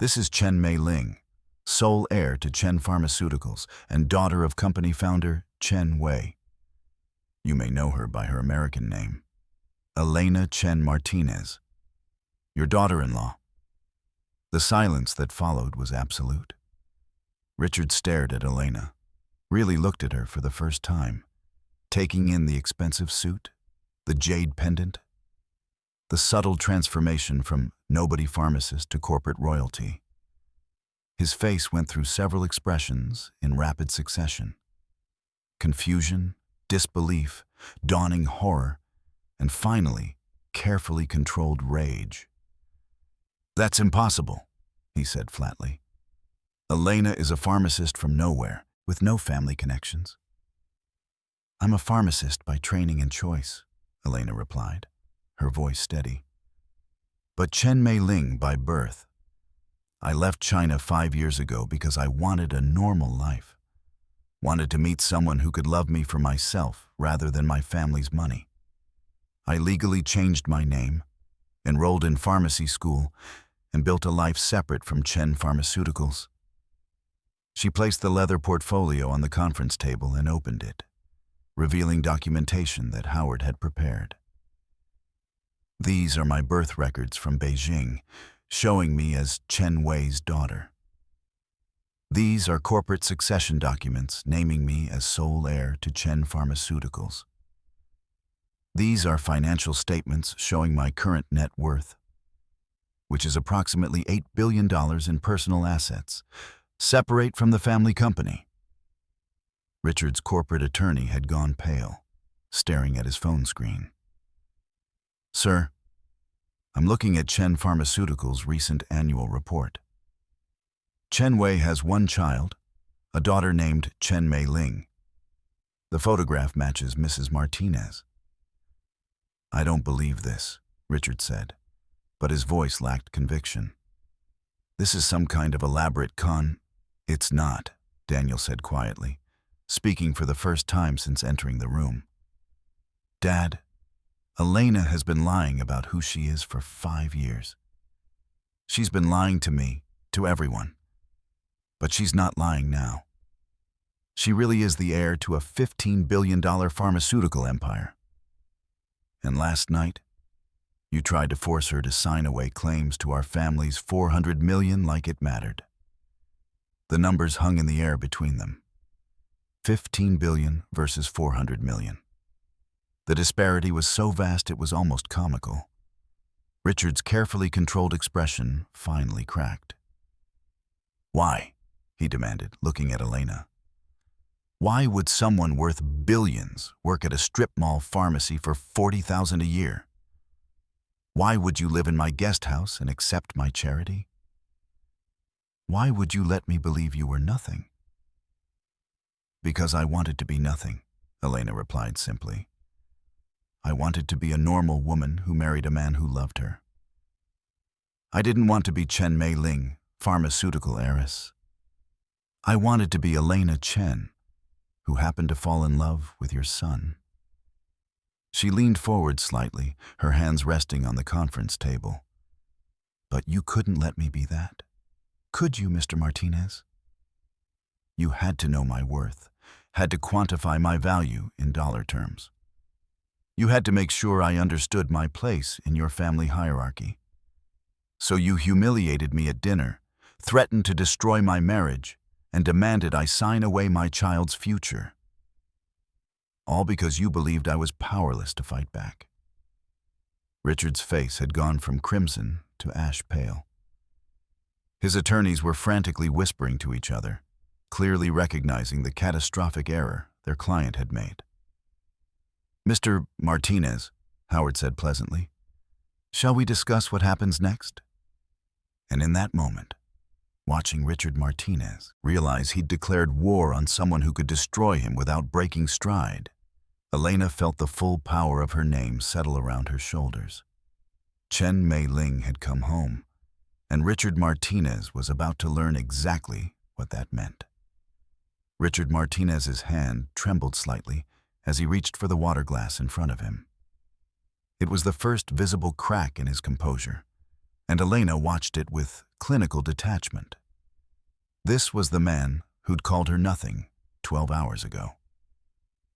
Speaker 1: This is Chen Mei Ling, sole heir to Chen Pharmaceuticals and daughter of company founder Chen Wei. You may know her by her American name, Elena Chen Martinez, your daughter-in-law." The silence that followed was absolute. Richard stared at Elena, really looked at her for the first time, taking in the expensive suit, the jade pendant, the subtle transformation from nobody pharmacist to corporate royalty. His face went through several expressions in rapid succession: confusion, disbelief, dawning horror, and finally, carefully controlled rage. "That's impossible," he said flatly. "Elena is a pharmacist from nowhere, with no family connections." "I'm a pharmacist by training and choice," Elena replied, her voice steady. "But Chen Mei Ling by birth. I left China 5 years ago because I wanted a normal life. Wanted to meet someone who could love me for myself rather than my family's money. I legally changed my name, enrolled in pharmacy school, and built a life separate from Chen Pharmaceuticals." She placed the leather portfolio on the conference table and opened it, revealing documentation that Howard had prepared. "These are my birth records from Beijing, showing me as Chen Wei's daughter. These are corporate succession documents naming me as sole heir to Chen Pharmaceuticals. These are financial statements showing my current net worth. which is approximately $8 billion in personal assets. Separate from the family company. Richard's corporate attorney had gone pale, staring at his phone screen. Sir, I'm looking at Chen Pharmaceuticals' recent annual report. Chen Wei has one child, a daughter named Chen Mei Ling. The photograph matches Mrs. Martinez. I don't believe this, Richard said, but his voice lacked conviction. This is some kind of elaborate con. It's not, Daniel said quietly, speaking for the first time since entering the room. Dad, Elena has been lying about who she is for 5 years. She's been lying to me, to everyone. But she's not lying now. She really is the heir to a $15 billion pharmaceutical empire. And last night, you tried to force her to sign away claims to our family's $400 million like it mattered. The numbers hung in the air between them. 15 billion versus 400 million. The disparity was so vast it was almost comical. Richard's carefully controlled expression finally cracked. Why? He demanded, looking at Elena. Why would someone worth billions work at a strip mall pharmacy for $40,000 a year? Why would you live in my guest house and accept my charity? Why would you let me believe you were nothing? Because I wanted to be nothing, Elena replied simply. I wanted to be a normal woman who married a man who loved her. I didn't want to be Chen Mei Ling, pharmaceutical heiress. I wanted to be Elena Chen, who happened to fall in love with your son. She leaned forward slightly, her hands resting on the conference table. But you couldn't let me be that. Could you, Mr. Martinez? You had to know my worth, had to quantify my value in dollar terms. You had to make sure I understood my place in your family hierarchy. So you humiliated me at dinner, threatened to destroy my marriage, and demanded I sign away my child's future. All because you believed I was powerless to fight back. Richard's face had gone from crimson to ash pale. His attorneys were frantically whispering to each other, clearly recognizing the catastrophic error their client had made. Mr. Martinez, Howard said pleasantly, shall we discuss what happens next? And in that moment, watching Richard Martinez realize he'd declared war on someone who could destroy him without breaking stride, Elena felt the full power of her name settle around her shoulders. Chen Mei Ling had come home, and Richard Martinez was about to learn exactly what that meant. Richard Martinez's hand trembled slightly as he reached for the water glass in front of him. It was the first visible crack in his composure, and Elena watched it with clinical detachment. This was the man who'd called her nothing 12 hours ago.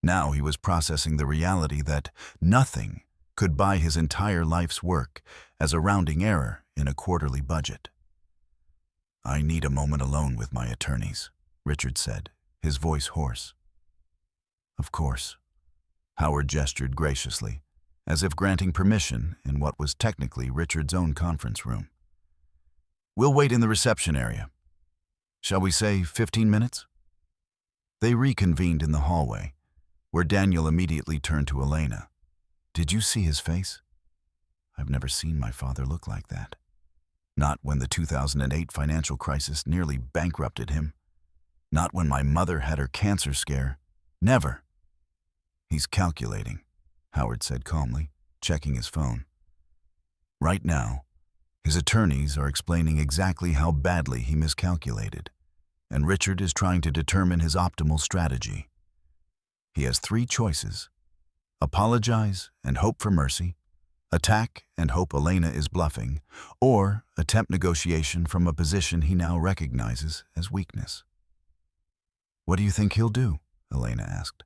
Speaker 1: Now he was processing the reality that nothing could buy his entire life's work as a rounding error in a quarterly budget. I need a moment alone with my attorneys, Richard said, his voice hoarse. Of course. Howard gestured graciously, as if granting permission in what was technically Richard's own conference room. We'll wait in the reception area. Shall we say 15 minutes? They reconvened in the hallway, where Daniel immediately turned to Elena. Did you see his face? I've never seen my father look like that. Not when the 2008 financial crisis nearly bankrupted him. Not when my mother had her cancer scare. Never. He's calculating, Howard said calmly, checking his phone. Right now, his attorneys are explaining exactly how badly he miscalculated, and Richard is trying to determine his optimal strategy. He has 3 choices: apologize and hope for mercy, attack and hope Elena is bluffing, or attempt negotiation from a position he now recognizes as weakness. What do you think he'll do? Elena asked.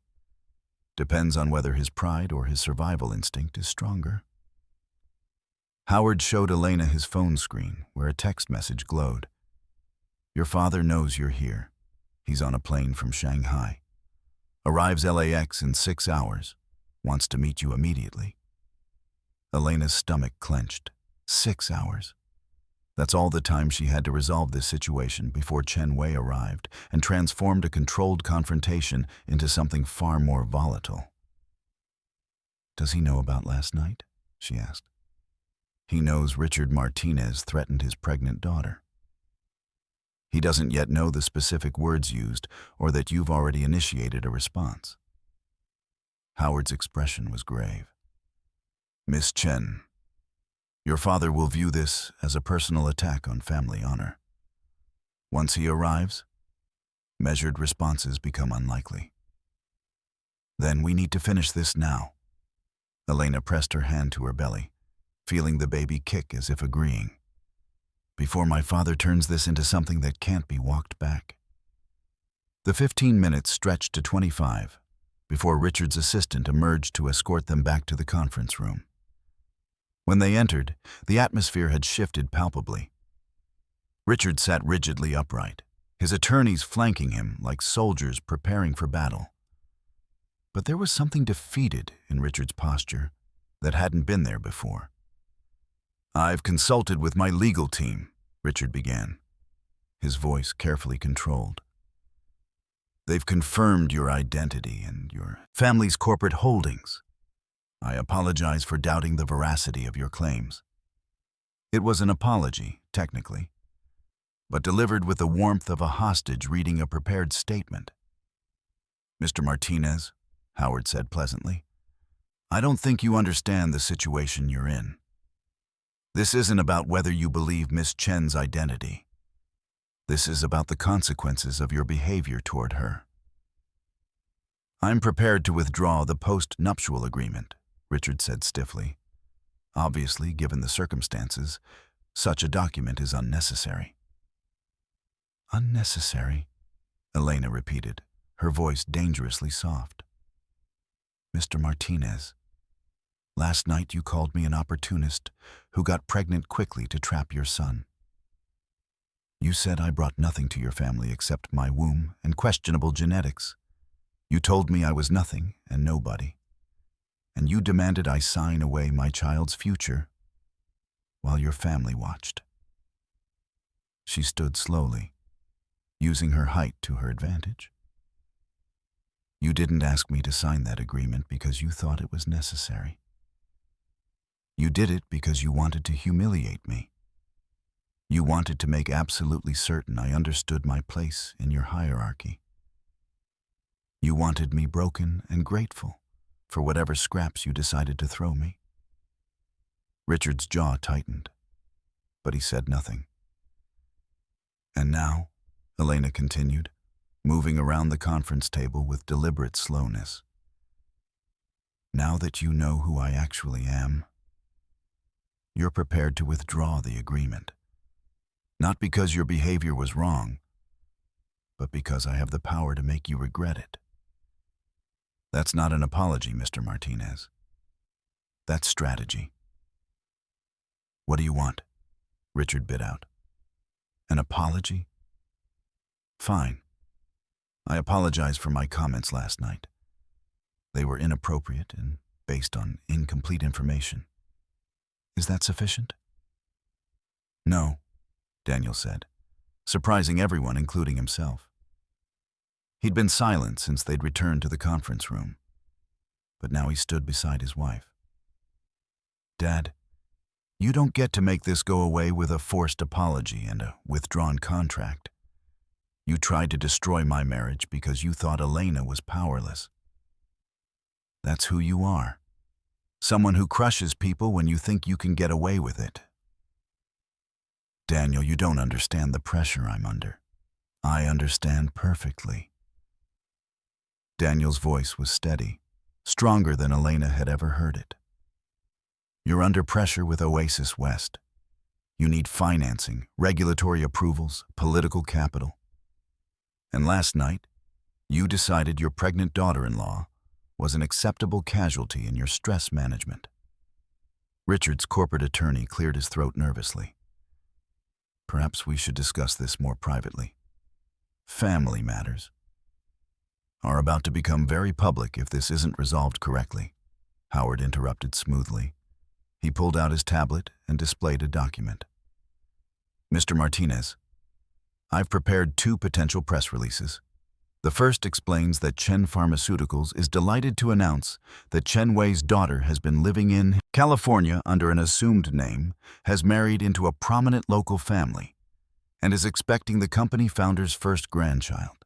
Speaker 1: Depends on whether his pride or his survival instinct is stronger. Howard showed Elena his phone screen, where a text message glowed. Your father knows you're here. He's on a plane from Shanghai. Arrives LAX in 6 hours. Wants to meet you immediately. Elena's stomach clenched. 6 hours. That's all the time she had to resolve this situation before Chen Wei arrived and transformed a controlled confrontation into something far more volatile. "Does he know about last night?" she asked. "He knows Richard Martinez threatened his pregnant daughter. He doesn't yet know the specific words used or that you've already initiated a response." Howard's expression was grave. "Miss Chen, your father will view this as a personal attack on family honor. Once he arrives, measured responses become unlikely. Then we need to finish this now." Elena pressed her hand to her belly, feeling the baby kick as if agreeing. "Before my father turns this into something that can't be walked back." The 15 minutes stretched to 25 before Richard's assistant emerged to escort them back to the conference room. When they entered, the atmosphere had shifted palpably. Richard sat rigidly upright, his attorneys flanking him like soldiers preparing for battle. But there was something defeated in Richard's posture that hadn't been there before. "I've consulted with my legal team," Richard began, his voice carefully controlled. "They've confirmed your identity and your family's corporate holdings. I apologize for doubting the veracity of your claims." It was an apology, technically, but delivered with the warmth of a hostage reading a prepared statement. "Mr. Martinez," Howard said pleasantly, "I don't think you understand the situation you're in. This isn't about whether you believe Miss Chen's identity. This is about the consequences of your behavior toward her." "I'm prepared to withdraw the post-nuptial agreement," Richard said stiffly. Obviously, given the circumstances, such a document is unnecessary. "Unnecessary?" Elena repeated, her voice dangerously soft. "Mr. Martinez, last night you called me an opportunist who got pregnant quickly to trap your son. You said I brought nothing to your family except my womb and questionable genetics. You told me I was nothing and nobody. And you demanded I sign away my child's future while your family watched." She stood slowly, using her height to her advantage. "You didn't ask me to sign that agreement because you thought it was necessary. You did it because you wanted to humiliate me. You wanted to make absolutely certain I understood my place in your hierarchy. You wanted me broken and grateful for whatever scraps you decided to throw me." Richard's jaw tightened, but he said nothing. "And now," Elena continued, moving around the conference table with deliberate slowness, "now that you know who I actually am, you're prepared to withdraw the agreement. Not because your behavior was wrong, but because I have the power to make you regret it. That's not an apology, Mr. Martinez. That's strategy." "What do you want?" Richard bit out. "An apology? Fine. I apologize for my comments last night. They were inappropriate and based on incomplete information. Is that sufficient?" "No," Daniel said, surprising everyone, including himself. He'd been silent since they'd returned to the conference room, but now he stood beside his wife. "Dad, you don't get to make this go away with a forced apology and a withdrawn contract. You tried to destroy my marriage because you thought Elena was powerless. That's who you are. Someone who crushes people when you think you can get away with it. Daniel, you don't understand the pressure I'm under. I understand perfectly." Daniel's voice was steady, stronger than Elena had ever heard it. "You're under pressure with Oasis West. You need financing, regulatory approvals, political capital. And last night, you decided your pregnant daughter-in-law was an acceptable casualty in your stress management." Richard's corporate attorney cleared his throat nervously. "Perhaps we should discuss this more privately. Family matters are about to become very public if this isn't resolved correctly," Howard interrupted smoothly. He pulled out his tablet and displayed a document. Mr. Martinez, I've prepared 2 potential press releases. The first explains that Chen Pharmaceuticals is delighted to announce that Chen Wei's daughter has been living in California under an assumed name, has married into a prominent local family, and is expecting the company founder's first grandchild.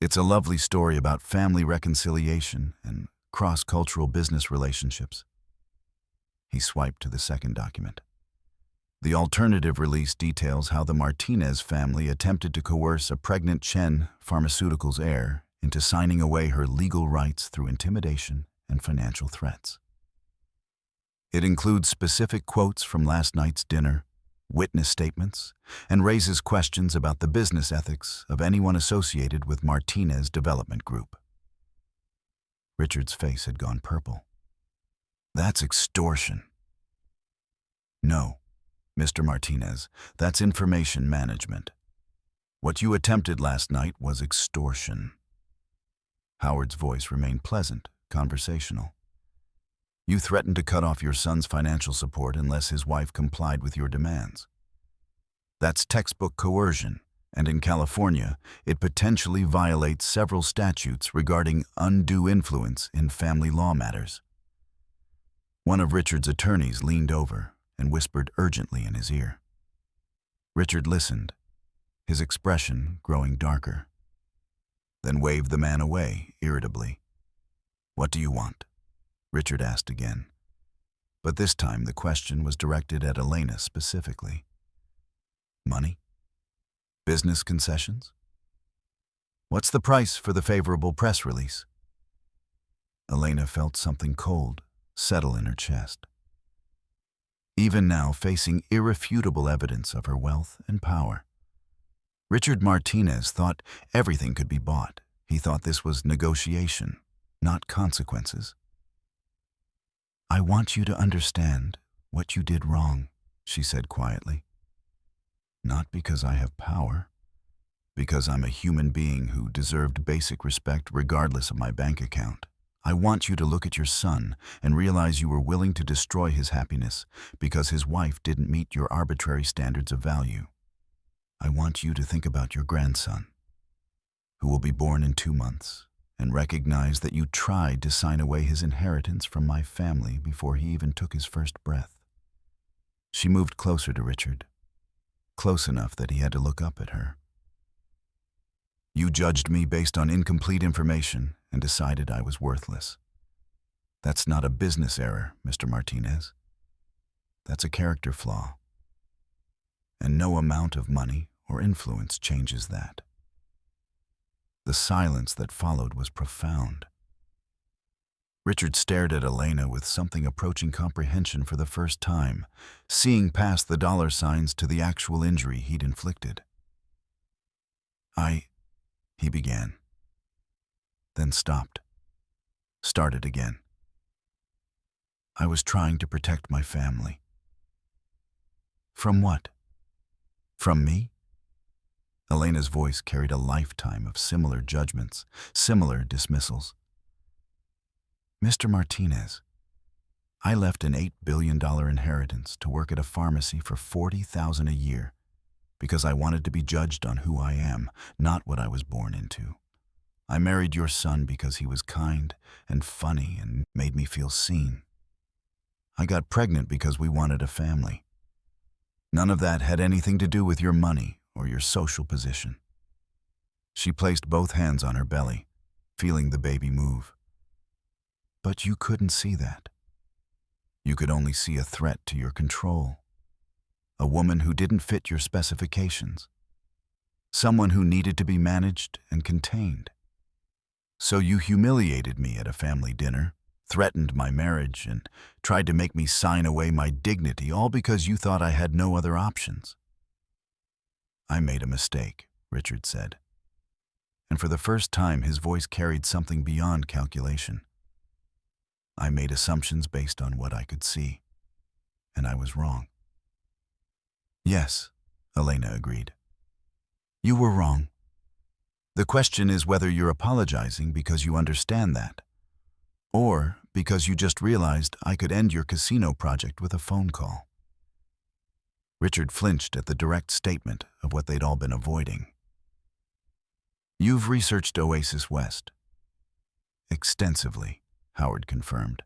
Speaker 1: It's a lovely story about family reconciliation and cross-cultural business relationships. He swiped to the second document. The alternative release details how the Martinez family attempted to coerce a pregnant Chen Pharmaceuticals heir into signing away her legal rights through intimidation and financial threats. It includes specific quotes from last night's dinner, witness statements, and raises questions about the business ethics of anyone associated with Martinez Development Group. Richard's face had gone purple. That's extortion. No, Mr. Martinez, that's information management. What you attempted last night was extortion. Howard's voice remained pleasant, conversational. You threatened to cut off your son's financial support unless his wife complied with your demands. That's textbook coercion, and in California, it potentially violates several statutes regarding undue influence in family law matters. One of Richard's attorneys leaned over and whispered urgently in his ear. Richard listened, his expression growing darker, then waved the man away irritably. "What do you want?" Richard asked again, but this time the question was directed at Elena specifically. Money? Business concessions? What's the price for the favorable press release? Elena felt something cold settle in her chest. Even now, facing irrefutable evidence of her wealth and power, Richard Martinez thought everything could be bought. He thought this was negotiation, not consequences. "I want you to understand what you did wrong," she said quietly. "Not because I have power, because I'm a human being who deserved basic respect regardless of my bank account. I want you to look at your son and realize you were willing to destroy his happiness because his wife didn't meet your arbitrary standards of value. I want you to think about your grandson, who will be born in 2 months, and recognize that you tried to sign away his inheritance from my family before he even took his first breath." She moved closer to Richard, close enough that he had to look up at her. "You judged me based on incomplete information and decided I was worthless. That's not a business error, Mr. Martinez. That's a character flaw. And no amount of money or influence changes that." The silence that followed was profound. Richard stared at Elena with something approaching comprehension for the first time, seeing past the dollar signs to the actual injury he'd inflicted. He began, then stopped, started again. "I was trying to protect my family." "From what? From me?" Elena's voice carried a lifetime of similar judgments, similar dismissals. "Mr. Martinez, I left an $8 billion inheritance to work at a pharmacy for $40,000 a year because I wanted to be judged on who I am, not what I was born into. I married your son because he was kind and funny and made me feel seen. I got pregnant because we wanted a family. None of that had anything to do with your money or your social position." She placed both hands on her belly, feeling the baby move. "But you couldn't see that. You could only see a threat to your control. A woman who didn't fit your specifications. Someone who needed to be managed and contained. So you humiliated me at a family dinner, threatened my marriage, and tried to make me sign away my dignity, all because you thought I had no other options." "I made a mistake," Richard said. And for the first time, his voice carried something beyond calculation. "I made assumptions based on what I could see, and I was wrong." "Yes," Elena agreed. "You were wrong. The question is whether you're apologizing because you understand that, or because you just realized I could end your casino project with a phone call." Richard flinched at the direct statement of what they'd all been avoiding. "You've researched Oasis West." "Extensively," Howard confirmed.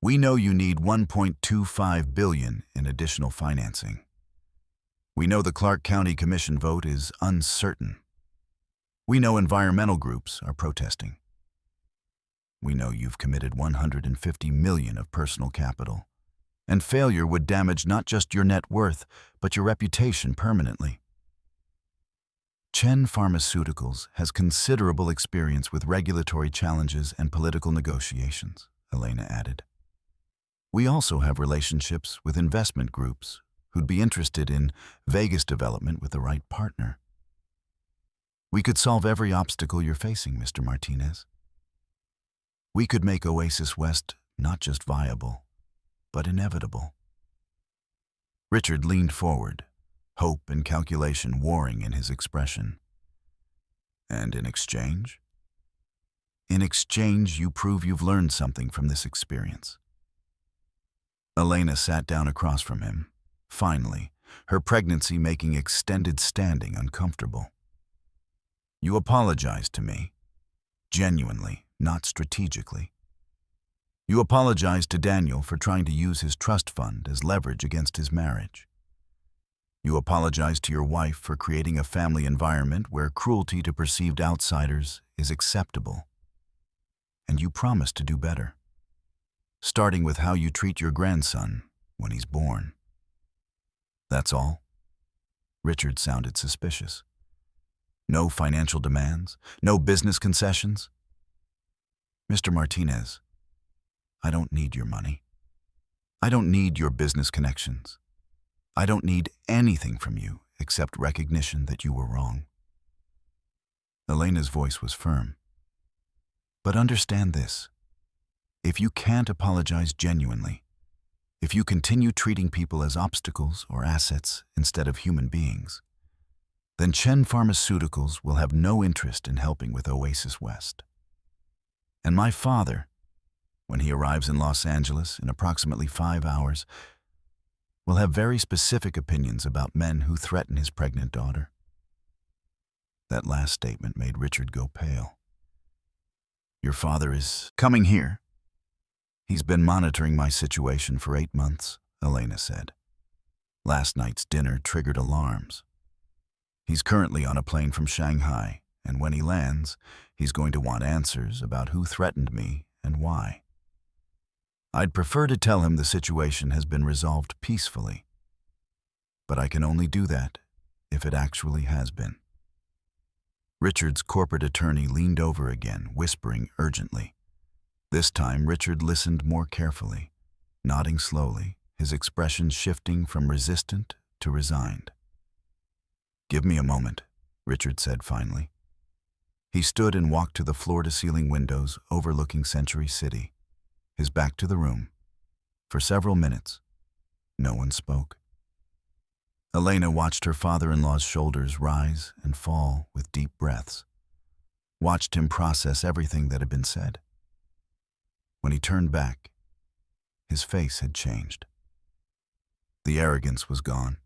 Speaker 1: "We know you need $1.25 billion in additional financing. We know the Clark County Commission vote is uncertain. We know environmental groups are protesting. We know you've committed $150 million of personal capital, and failure would damage not just your net worth, but your reputation permanently. Chen Pharmaceuticals has considerable experience with regulatory challenges and political negotiations," Elena added. "We also have relationships with investment groups who'd be interested in Vegas development with the right partner. We could solve every obstacle you're facing, Mr. Martinez. We could make Oasis West not just viable, but inevitable." Richard leaned forward, hope and calculation warring in his expression. "And in exchange?" "In exchange, you prove you've learned something from this experience." Elena sat down across from him, finally, her pregnancy making extended standing uncomfortable. "You apologized to me, genuinely, not strategically. You apologized to Daniel for trying to use his trust fund as leverage against his marriage. You apologized to your wife for creating a family environment where cruelty to perceived outsiders is acceptable. And you promised to do better, starting with how you treat your grandson when he's born." "That's all?" Richard sounded suspicious. "No financial demands? No business concessions?" "Mr. Martinez, I don't need your money. I don't need your business connections. I don't need anything from you except recognition that you were wrong." Elena's voice was firm. "But understand this. If you can't apologize genuinely, if you continue treating people as obstacles or assets instead of human beings, then Chen Pharmaceuticals will have no interest in helping with Oasis West. And my father, when he arrives in Los Angeles in approximately 5 hours, will have very specific opinions about men who threaten his pregnant daughter." That last statement made Richard go pale. "Your father is coming here?" "He's been monitoring my situation for 8 months, Elena said. "Last night's dinner triggered alarms. He's currently on a plane from Shanghai, and when he lands, he's going to want answers about who threatened me and why. I'd prefer to tell him the situation has been resolved peacefully, but I can only do that if it actually has been." Richard's corporate attorney leaned over again, whispering urgently. This time, Richard listened more carefully, nodding slowly, his expression shifting from resistant to resigned. "Give me a moment," Richard said finally. He stood and walked to the floor-to-ceiling windows overlooking Century City, his back to the room. For several minutes, no one spoke. Elena watched her father-in-law's shoulders rise and fall with deep breaths, watched him process everything that had been said. When he turned back, his face had changed. The arrogance was gone,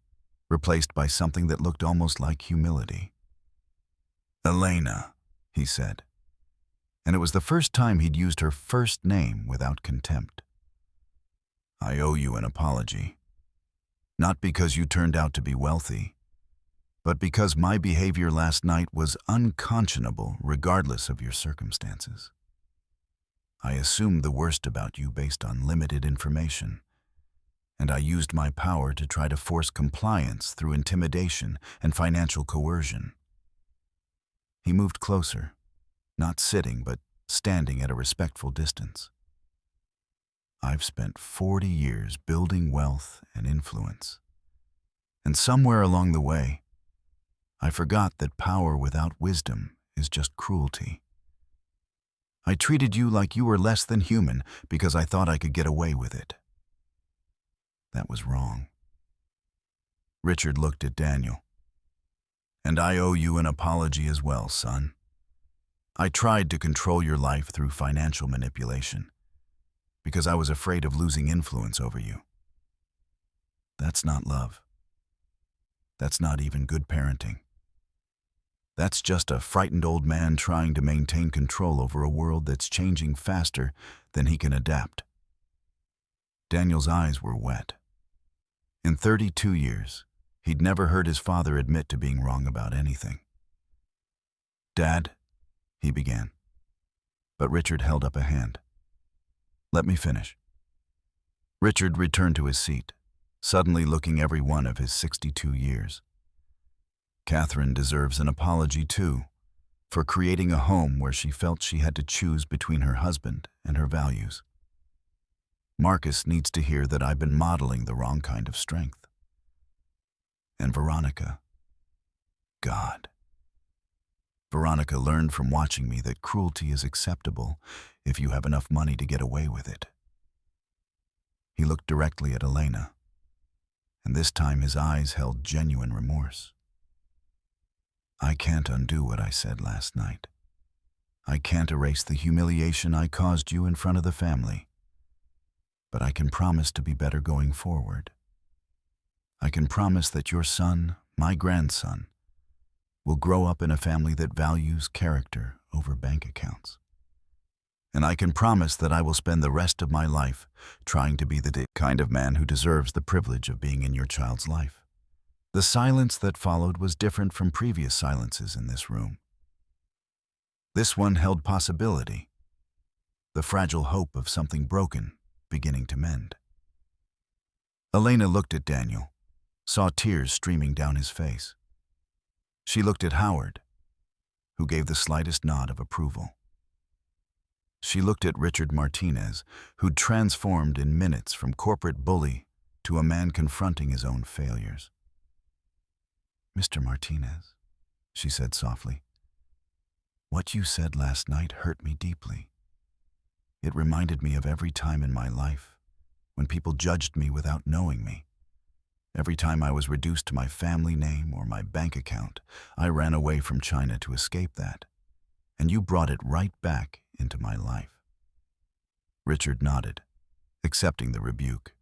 Speaker 1: replaced by something that looked almost like humility. "Elena," he said, and it was the first time he'd used her first name without contempt. "I owe you an apology. Not because you turned out to be wealthy, but because my behavior last night was unconscionable regardless of your circumstances. I assumed the worst about you based on limited information, and I used my power to try to force compliance through intimidation and financial coercion." He moved closer, not sitting but standing at a respectful distance. "I've spent 40 years building wealth and influence, and somewhere along the way, I forgot that power without wisdom is just cruelty. I treated you like you were less than human because I thought I could get away with it. That was wrong." Richard looked at Daniel. "And I owe you an apology as well, son. I tried to control your life through financial manipulation because I was afraid of losing influence over you. That's not love. That's not even good parenting. That's just a frightened old man trying to maintain control over a world that's changing faster than he can adapt. Daniel's eyes were wet. In 32 years, he'd never heard his father admit to being wrong about anything. "Dad," he began. But Richard held up a hand. "Let me finish." Richard returned to his seat, suddenly looking every one of his 62 years. Catherine deserves an apology too, for creating a home where she felt she had to choose between her husband and her values. Marcus needs to hear that I've been modeling the wrong kind of strength. And Veronica, God. Veronica learned from watching me that cruelty is acceptable if you have enough money to get away with it. He looked directly at Elena, and this time his eyes held genuine remorse. "I can't undo what I said last night. I can't erase the humiliation I caused you in front of the family. But I can promise to be better going forward. I can promise that your son, my grandson, will grow up in a family that values character over bank accounts. And I can promise that I will spend the rest of my life trying to be the kind of man who deserves the privilege of being in your child's life." The silence that followed was different from previous silences in this room. This one held possibility, the fragile hope of something broken beginning to mend. Elena looked at Daniel, saw tears streaming down his face. She looked at Howard, who gave the slightest nod of approval. She looked at Richard Martinez, who'd transformed in minutes from corporate bully to a man confronting his own failures. "Mr. Martinez," she said softly, "what you said last night hurt me deeply. It reminded me of every time in my life when people judged me without knowing me. Every time I was reduced to my family name or my bank account, I ran away from China to escape that, and you brought it right back into my life." Richard nodded, accepting the rebuke.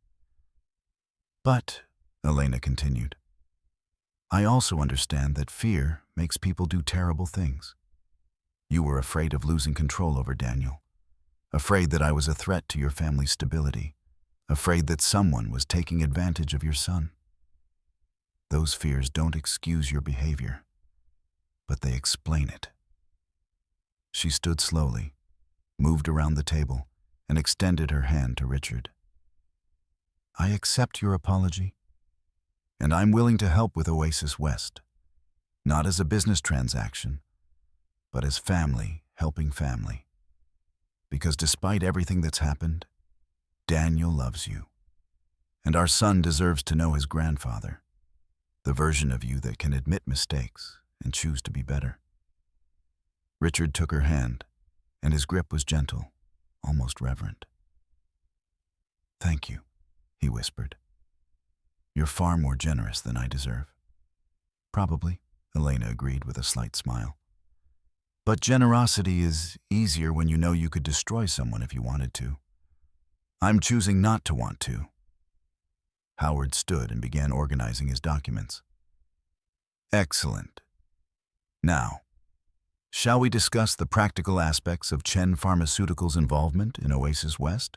Speaker 1: "But," Elena continued, "I also understand that fear makes people do terrible things. You were afraid of losing control over Daniel, afraid that I was a threat to your family's stability, afraid that someone was taking advantage of your son. Those fears don't excuse your behavior, but they explain it." She stood slowly, moved around the table, and extended her hand to Richard. "I accept your apology, and I'm willing to help with Oasis West, not as a business transaction, but as family helping family. Because despite everything that's happened, Daniel loves you, and our son deserves to know his grandfather, the version of you that can admit mistakes and choose to be better." Richard took her hand, and his grip was gentle, almost reverent. "Thank you," he whispered. "You're far more generous than I deserve." "Probably," Elena agreed with a slight smile. "But generosity is easier when you know you could destroy someone if you wanted to. I'm choosing not to want to." Howard stood and began organizing his documents. "Excellent. Now, shall we discuss the practical aspects of Chen Pharmaceuticals' involvement in Oasis West?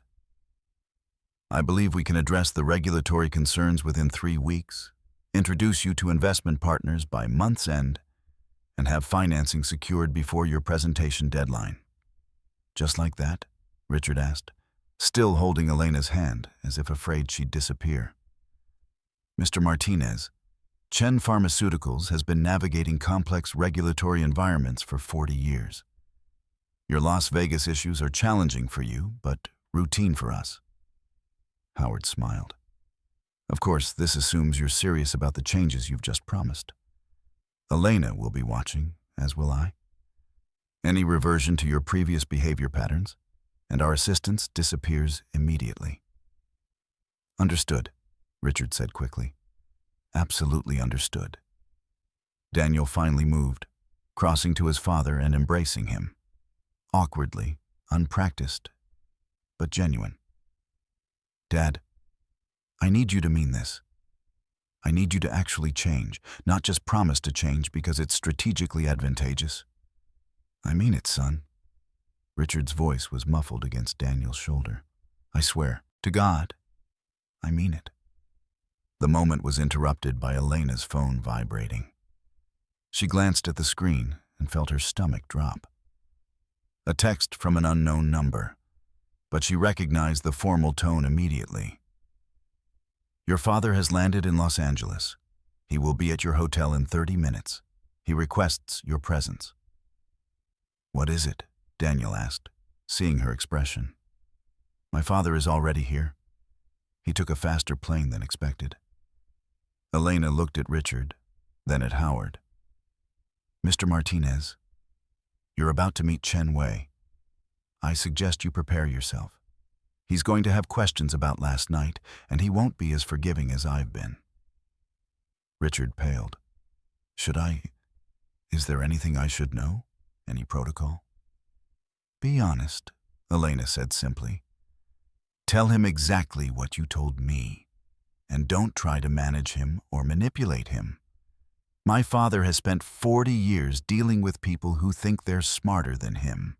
Speaker 1: I believe we can address the regulatory concerns within 3 weeks, introduce you to investment partners by month's end, and have financing secured before your presentation deadline." "Just like that?" Richard asked, still holding Elena's hand as if afraid she'd disappear. "Mr. Martinez, Chen Pharmaceuticals has been navigating complex regulatory environments for 40 years. Your Las Vegas issues are challenging for you, but routine for us." Howard smiled. "Of course, this assumes you're serious about the changes you've just promised. Elena will be watching, as will I. Any reversion to your previous behavior patterns, and our assistance disappears immediately." "Understood," Richard said quickly. "Absolutely understood." Daniel finally moved, crossing to his father and embracing him. Awkwardly, unpracticed, but genuine. "Dad, I need you to mean this. I need you to actually change, not just promise to change because it's strategically advantageous. I mean it, son. Richard's voice was muffled against Daniel's shoulder. I swear, to God, I mean it. The moment was interrupted by Elena's phone vibrating. She glanced at the screen and felt her stomach drop. A text from an unknown number, but she recognized the formal tone immediately. Your father has landed in Los Angeles. He will be at your hotel in 30 minutes. He requests your presence. What is it? Daniel asked, seeing her expression. My father is already here. He took a faster plane than expected. Elena looked at Richard, then at Howard. Mr. Martinez, you're about to meet Chen Wei. I suggest you prepare yourself. He's going to have questions about last night, and he won't be as forgiving as I've been. Richard paled. Is there anything I should know? Any protocol? Be honest, Elena said simply. Tell him exactly what you told me, and don't try to manage him or manipulate him. My father has spent 40 years dealing with people who think they're smarter than him.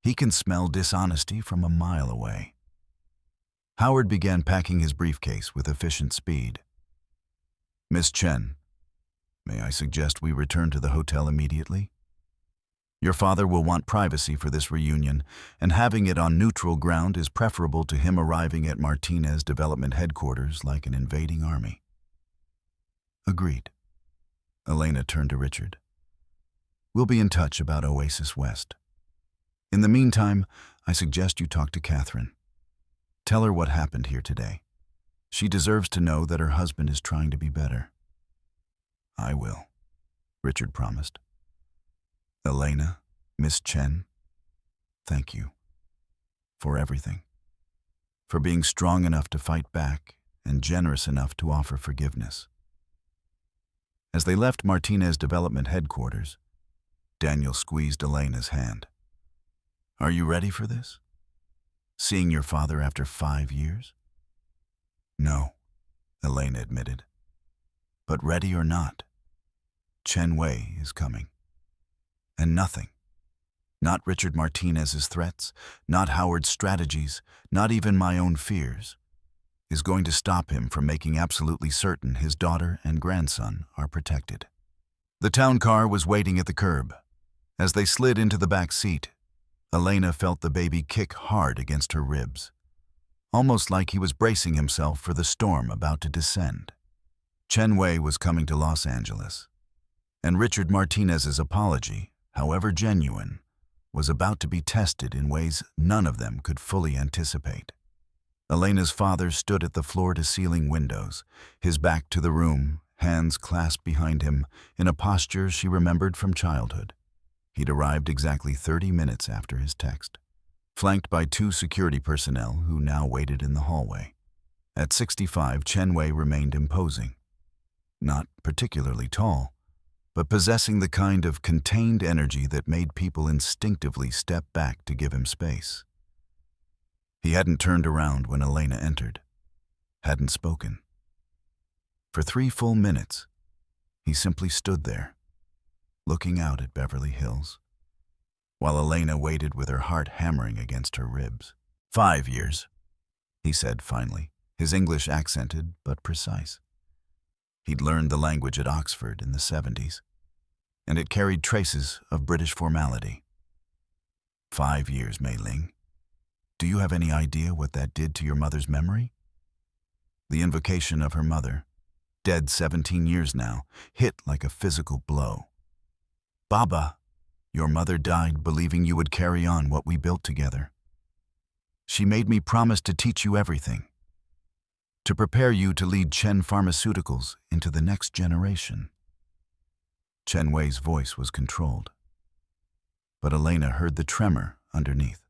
Speaker 1: He can smell dishonesty from a mile away. Howard began packing his briefcase with efficient speed. Miss Chen, may I suggest we return to the hotel immediately? Your father will want privacy for this reunion, and having it on neutral ground is preferable to him arriving at Martinez Development Headquarters like an invading army. Agreed. Elena turned to Richard. We'll be in touch about Oasis West. In the meantime, I suggest you talk to Catherine. Tell her what happened here today. She deserves to know that her husband is trying to be better. I will, Richard promised. Elena, Miss Chen, thank you for everything, for being strong enough to fight back and generous enough to offer forgiveness. As they left Martinez Development Headquarters, Daniel squeezed Elena's hand. Are you ready for this? Seeing your father after 5 years? No, Elena admitted. But ready or not, Chen Wei is coming. And nothing, not Richard Martinez's threats, not Howard's strategies, not even my own fears, is going to stop him from making absolutely certain his daughter and grandson are protected. The town car was waiting at the curb. As they slid into the back seat, Elena felt the baby kick hard against her ribs, almost like he was bracing himself for the storm about to descend. Chen Wei was coming to Los Angeles, and Richard Martinez's apology, however genuine, was about to be tested in ways none of them could fully anticipate. Elena's father stood at the floor-to-ceiling windows, his back to the room, hands clasped behind him, in a posture she remembered from childhood. He'd arrived exactly 30 minutes after his text, flanked by 2 security personnel who now waited in the hallway. At 65, Chen Wei remained imposing. Not particularly tall, but possessing the kind of contained energy that made people instinctively step back to give him space. He hadn't turned around when Elena entered, hadn't spoken. For 3 full minutes, he simply stood there, looking out at Beverly Hills, while Elena waited with her heart hammering against her ribs. 5 years, he said finally, his English accented but precise. He'd learned the language at Oxford in the 70s, and it carried traces of British formality. 5 years, Mei Ling. Do you have any idea what that did to your mother's memory? The invocation of her mother, dead 17 years now, hit like a physical blow. Baba, your mother died believing you would carry on what we built together. She made me promise to teach you everything, to prepare you to lead Chen Pharmaceuticals into the next generation. Chen Wei's voice was controlled, but Elena heard the tremor underneath.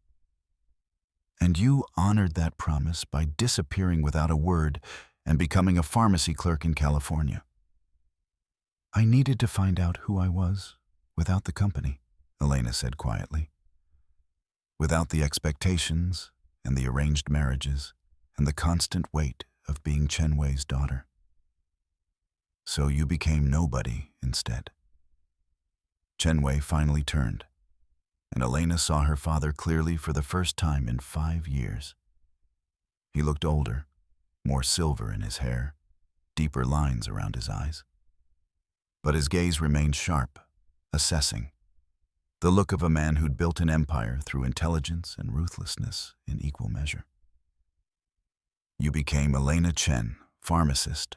Speaker 1: And you honored that promise by disappearing without a word and becoming a pharmacy clerk in California. I needed to find out who I was without the company, Elena said quietly. Without the expectations and the arranged marriages and the constant weight of being Chen Wei's daughter. So you became nobody instead. Chen Wei finally turned, and Elena saw her father clearly for the first time in 5 years. He looked older, more silver in his hair, deeper lines around his eyes. But his gaze remained sharp, assessing, the look of a man who'd built an empire through intelligence and ruthlessness in equal measure. You became Elena Chen, pharmacist,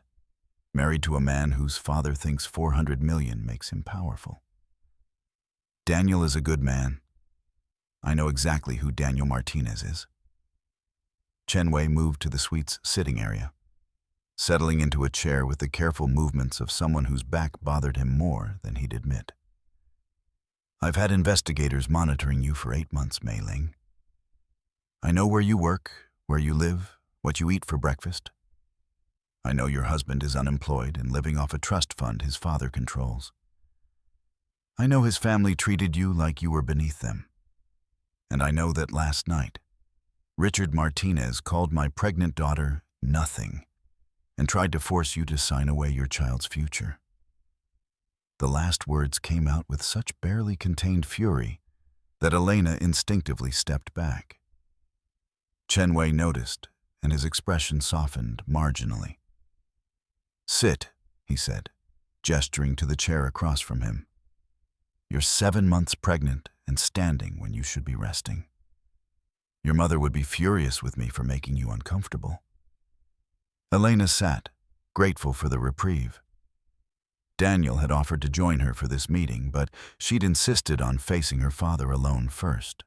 Speaker 1: married to a man whose father thinks 400 million makes him powerful. Daniel is a good man. I know exactly who Daniel Martinez is. Chen Wei moved to the suite's sitting area, settling into a chair with the careful movements of someone whose back bothered him more than he'd admit. I've had investigators monitoring you for 8 months, Mei Ling. I know where you work, where you live, what you eat for breakfast. I know your husband is unemployed and living off a trust fund his father controls. I know his family treated you like you were beneath them. And I know that last night, Richard Martinez called my pregnant daughter nothing and tried to force you to sign away your child's future. The last words came out with such barely contained fury that Elena instinctively stepped back. Chen Wei noticed, and his expression softened marginally. Sit, he said, gesturing to the chair across from him. You're 7 months pregnant and standing when you should be resting. Your mother would be furious with me for making you uncomfortable. Elena sat, grateful for the reprieve. Daniel had offered to join her for this meeting, but she'd insisted on facing her father alone first.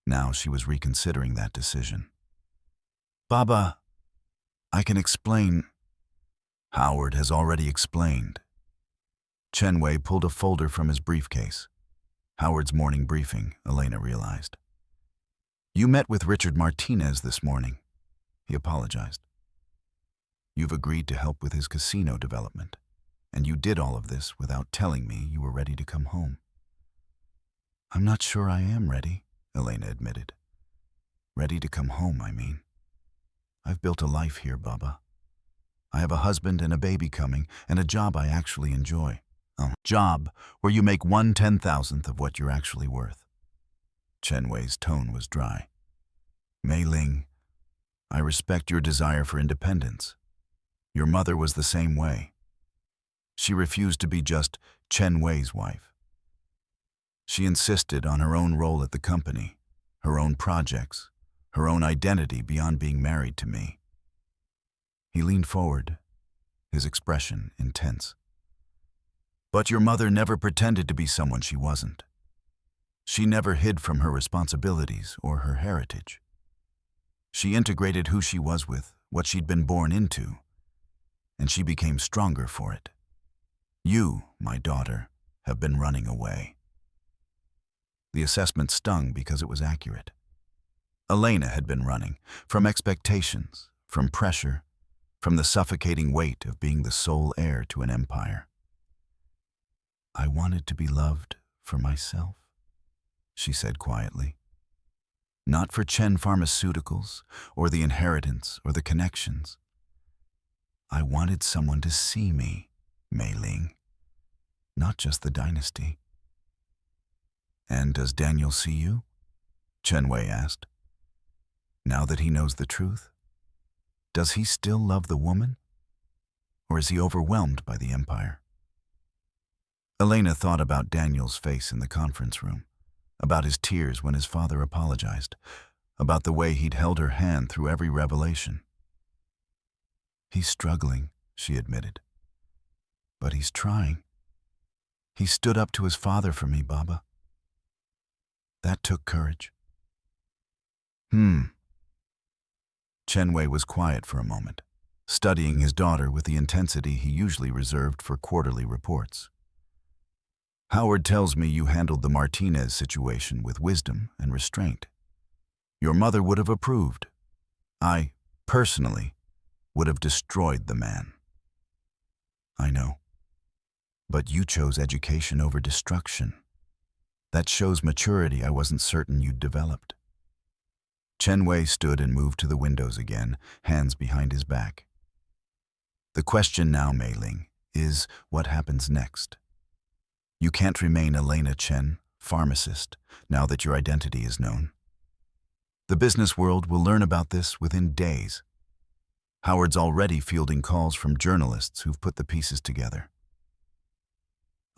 Speaker 1: Now she was reconsidering that decision. Baba, I can explain. Howard has already explained. Chen Wei pulled a folder from his briefcase. Howard's morning briefing, Elena realized. You met with Richard Martinez this morning. He apologized. You've agreed to help with his casino development, and you did all of this without telling me you were ready to come home. I'm not sure I am ready, Elena admitted. Ready to come home, I mean. I've built a life here, Baba. I have a husband and a baby coming, and a job I actually enjoy. A job where you make 1/10,000th of what you're actually worth. Chen Wei's tone was dry. Mei Ling, I respect your desire for independence. Your mother was the same way. She refused to be just Chen Wei's wife. She insisted on her own role at the company, her own projects, her own identity beyond being married to me. He leaned forward, his expression intense. But your mother never pretended to be someone she wasn't. She never hid from her responsibilities or her heritage. She integrated who she was with what she'd been born into, and she became stronger for it. You, my daughter, have been running away. The assessment stung because it was accurate. Elena had been running from expectations, from pressure, from the suffocating weight of being the sole heir to an empire. I wanted to be loved for myself, she said quietly. Not for Chen Pharmaceuticals, or the inheritance, or the connections. I wanted someone to see me, Mei Ling, not just the dynasty. And does Daniel see you? Chen Wei asked. Now that he knows the truth, does he still love the woman? Or is he overwhelmed by the empire? Elena thought about Daniel's face in the conference room, about his tears when his father apologized, about the way he'd held her hand through every revelation. He's struggling, she admitted. But he's trying. He stood up to his father for me, Baba. That took courage. Chen Wei was quiet for a moment, studying his daughter with the intensity he usually reserved for quarterly reports. Howard tells me you handled the Martinez situation with wisdom and restraint. Your mother would have approved. I, personally, would have destroyed the man. I know. But you chose education over destruction. That shows maturity I wasn't certain you'd developed. Chen Wei stood and moved to the windows again, hands behind his back. The question now, Mei Ling, is what happens next. You can't remain Elena Chen, pharmacist, now that your identity is known. The business world will learn about this within days. Howard's already fielding calls from journalists who've put the pieces together.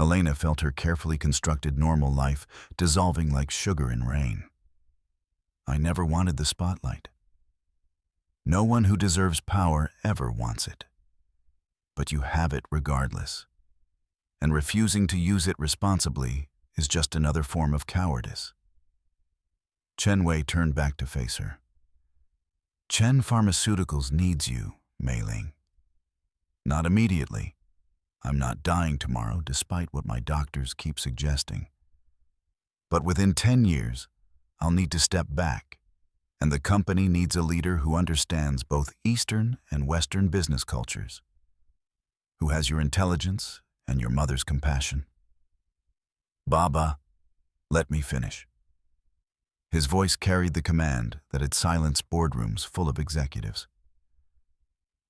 Speaker 1: Elena felt her carefully constructed normal life dissolving like sugar in rain. I never wanted the spotlight. No one who deserves power ever wants it. But you have it regardless. And refusing to use it responsibly is just another form of cowardice. Chen Wei turned back to face her. Chen Pharmaceuticals needs you, Mei Ling. Not immediately. I'm not dying tomorrow, despite what my doctors keep suggesting. But within 10 years, I'll need to step back, and the company needs a leader who understands both Eastern and Western business cultures, who has your intelligence and your mother's compassion. Baba, let me finish. His voice carried the command that had silenced boardrooms full of executives.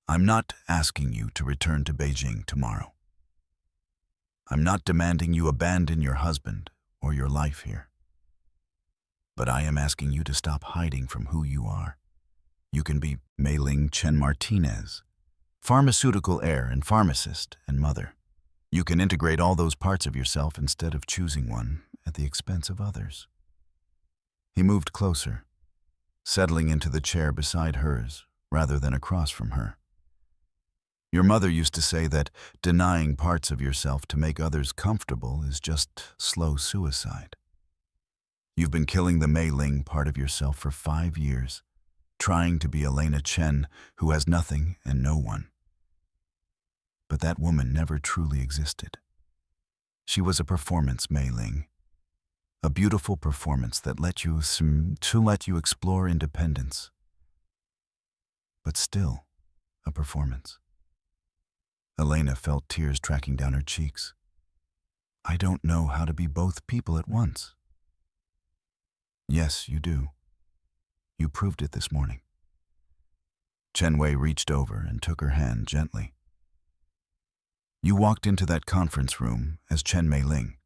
Speaker 1: I'm not asking you to return to Beijing tomorrow. I'm not demanding you abandon your husband or your life here. But I am asking you to stop hiding from who you are. You can be Mei Ling Chen Martinez, pharmaceutical heir and pharmacist and mother. You can integrate all those parts of yourself instead of choosing one at the expense of others. He moved closer, settling into the chair beside hers rather than across from her. Your mother used to say that denying parts of yourself to make others comfortable is just slow suicide. You've been killing the Mei Ling part of yourself for 5 years, trying to be Elena Chen, who has nothing and no one. But that woman never truly existed. She was a performance, Mei Ling. A beautiful performance that let you explore independence. But still, a performance. Elena felt tears tracking down her cheeks. I don't know how to be both people at once. Yes, you do. You proved it this morning. Chen Wei reached over and took her hand gently. You walked into that conference room as Chen Mei Ling,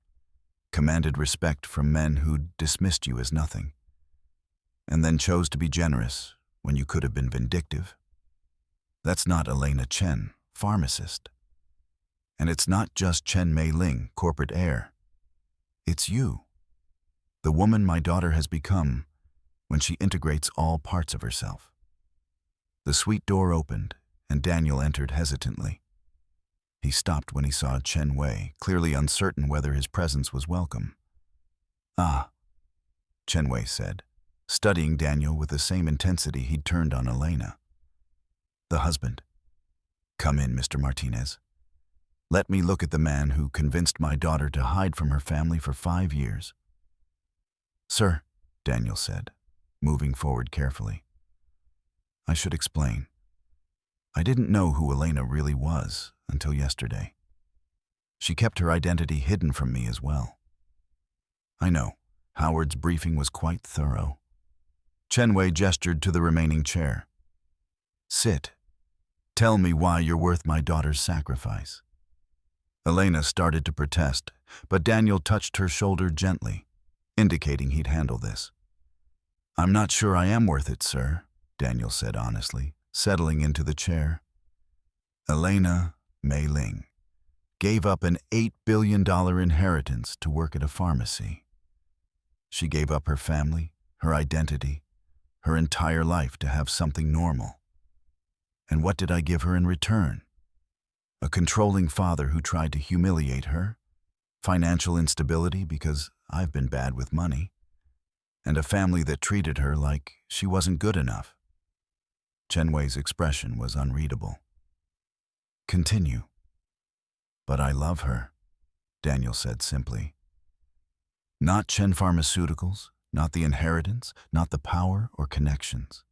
Speaker 1: commanded respect from men who'd dismissed you as nothing, and then chose to be generous when you could have been vindictive. That's not Elena Chen, pharmacist. And it's not just Chen Mei Ling, corporate heir. It's you, the woman my daughter has become when she integrates all parts of herself. The suite door opened, and Daniel entered hesitantly. He stopped when he saw Chen Wei, clearly uncertain whether his presence was welcome. Ah, Chen Wei said, studying Daniel with the same intensity he'd turned on Elena. The husband. Come in, Mr. Martinez. Let me look at the man who convinced my daughter to hide from her family for 5 years. Sir, Daniel said, moving forward carefully. I should explain. I didn't know who Elena really was until yesterday. She kept her identity hidden from me as well. I know, Howard's briefing was quite thorough. Chen Wei gestured to the remaining chair. Sit. Tell me why you're worth my daughter's sacrifice. Elena started to protest, but Daniel touched her shoulder gently, indicating he'd handle this. I'm not sure I am worth it, sir, Daniel said honestly, settling into the chair. Elena Mei Ling gave up an $8 billion inheritance to work at a pharmacy. She gave up her family, her identity, her entire life to have something normal. And what did I give her in return? A controlling father who tried to humiliate her, financial instability because I've been bad with money, and a family that treated her like she wasn't good enough. Chen Wei's expression was unreadable. Continue. But I love her, Daniel said simply. Not Chen Pharmaceuticals, not the inheritance, not the power or connections.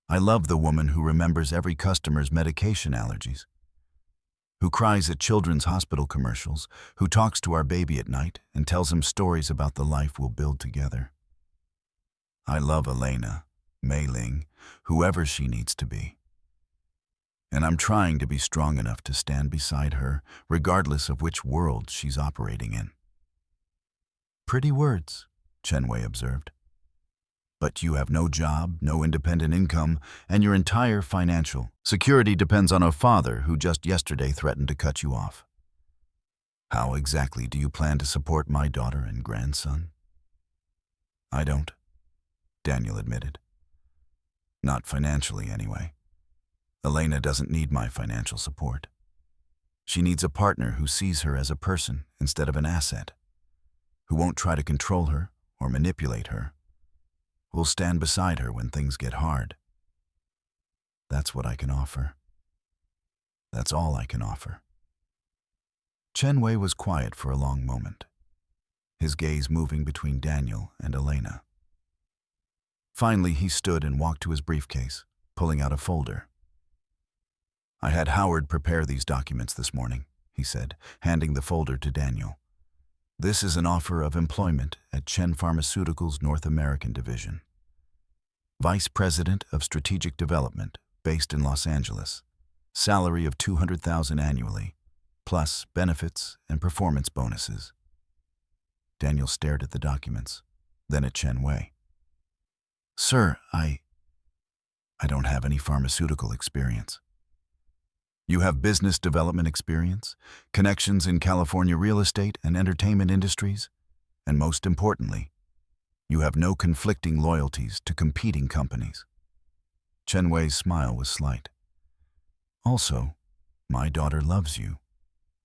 Speaker 1: I love the woman who remembers every customer's medication allergies, who cries at children's hospital commercials, who talks to our baby at night and tells him stories about the life we'll build together. I love Elena, Mei Ling, whoever she needs to be. And I'm trying to be strong enough to stand beside her, regardless of which world she's operating in. Pretty words, Chen observed. But you have no job, no independent income, and your entire financial security depends on a father who just yesterday threatened to cut you off. How exactly do you plan to support my daughter and grandson? I don't, Daniel admitted. Not financially, anyway. Elena doesn't need my financial support. She needs a partner who sees her as a person instead of an asset, who won't try to control her or manipulate her, who'll stand beside her when things get hard. That's what I can offer. That's all I can offer. Chen was quiet for a long moment, his gaze moving between Daniel and Elena. Finally, he stood and walked to his briefcase, pulling out a folder. I had Howard prepare these documents this morning, he said, handing the folder to Daniel. This is an offer of employment at Chen Pharmaceuticals' North American Division. Vice President of Strategic Development, based in Los Angeles. Salary of $200,000 annually, plus benefits and performance bonuses. Daniel stared at the documents, then at Chen. Sir, I don't have any pharmaceutical experience. You have business development experience, connections in California real estate and entertainment industries, and most importantly, you have no conflicting loyalties to competing companies. Chen Wei's smile was slight. Also, my daughter loves you,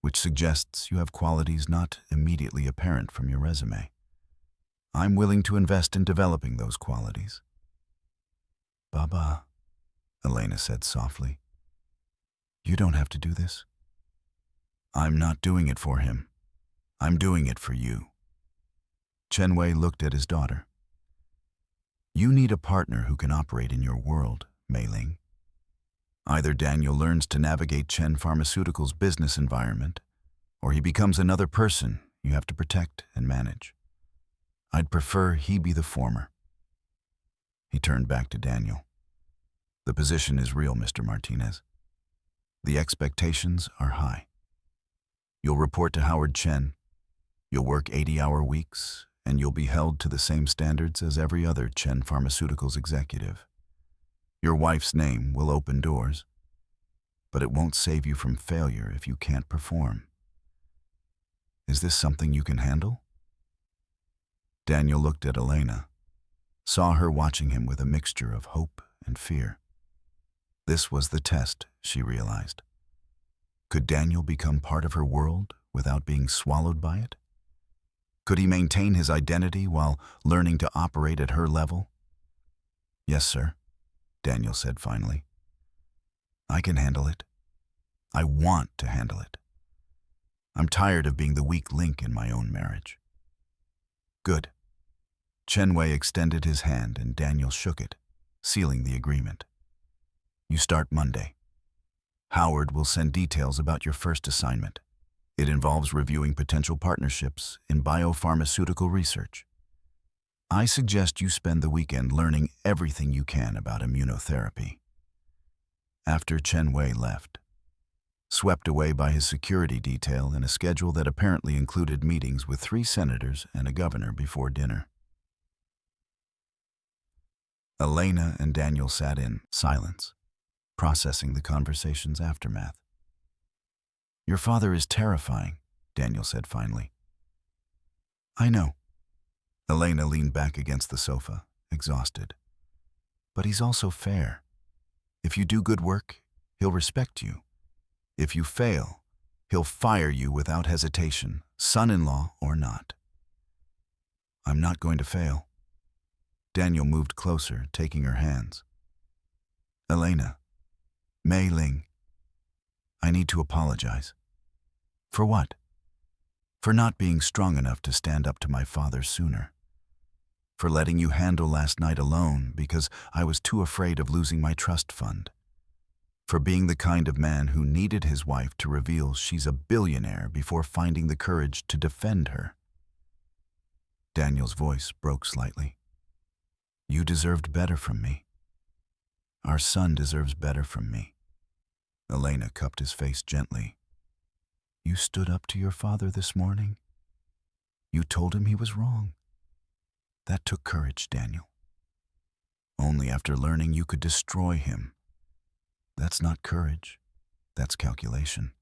Speaker 1: which suggests you have qualities not immediately apparent from your resume. I'm willing to invest in developing those qualities. Baba, Elena said softly. You don't have to do this. I'm not doing it for him. I'm doing it for you. Chen looked at his daughter. You need a partner who can operate in your world, Mei Ling. Either Daniel learns to navigate Chen Pharmaceuticals' business environment, or he becomes another person you have to protect and manage. I'd prefer he be the former. He turned back to Daniel. The position is real, Mr. Martinez. The expectations are high. You'll report to Howard Chen. You'll work 80-hour weeks, and you'll be held to the same standards as every other Chen Pharmaceuticals executive. Your wife's name will open doors, but it won't save you from failure if you can't perform. Is this something you can handle? Daniel looked at Elena, saw her watching him with a mixture of hope and fear. This was the test, she realized. Could Daniel become part of her world without being swallowed by it? Could he maintain his identity while learning to operate at her level? Yes, sir, Daniel said finally. I can handle it. I want to handle it. I'm tired of being the weak link in my own marriage. Good. Chen extended his hand and Daniel shook it, sealing the agreement. You start Monday. Howard will send details about your first assignment. It involves reviewing potential partnerships in biopharmaceutical research. I suggest you spend the weekend learning everything you can about immunotherapy. After Chen left, swept away by his security detail in a schedule that apparently included meetings with 3 senators and a governor before dinner, Elena and Daniel sat in silence, processing the conversation's aftermath. Your father is terrifying, Daniel said finally. I know. Elena leaned back against the sofa, exhausted. But he's also fair. If you do good work, he'll respect you. If you fail, he'll fire you without hesitation, son-in-law or not. I'm not going to fail. Daniel moved closer, taking her hands. Elena, Mei Ling, I need to apologize. For what? For not being strong enough to stand up to my father sooner. For letting you handle last night alone because I was too afraid of losing my trust fund. For being the kind of man who needed his wife to reveal she's a billionaire before finding the courage to defend her. Daniel's voice broke slightly. You deserved better from me. Our son deserves better from me. Elena cupped his face gently. You stood up to your father this morning. You told him he was wrong. That took courage, Daniel. Only after learning you could destroy him. That's not courage. That's calculation.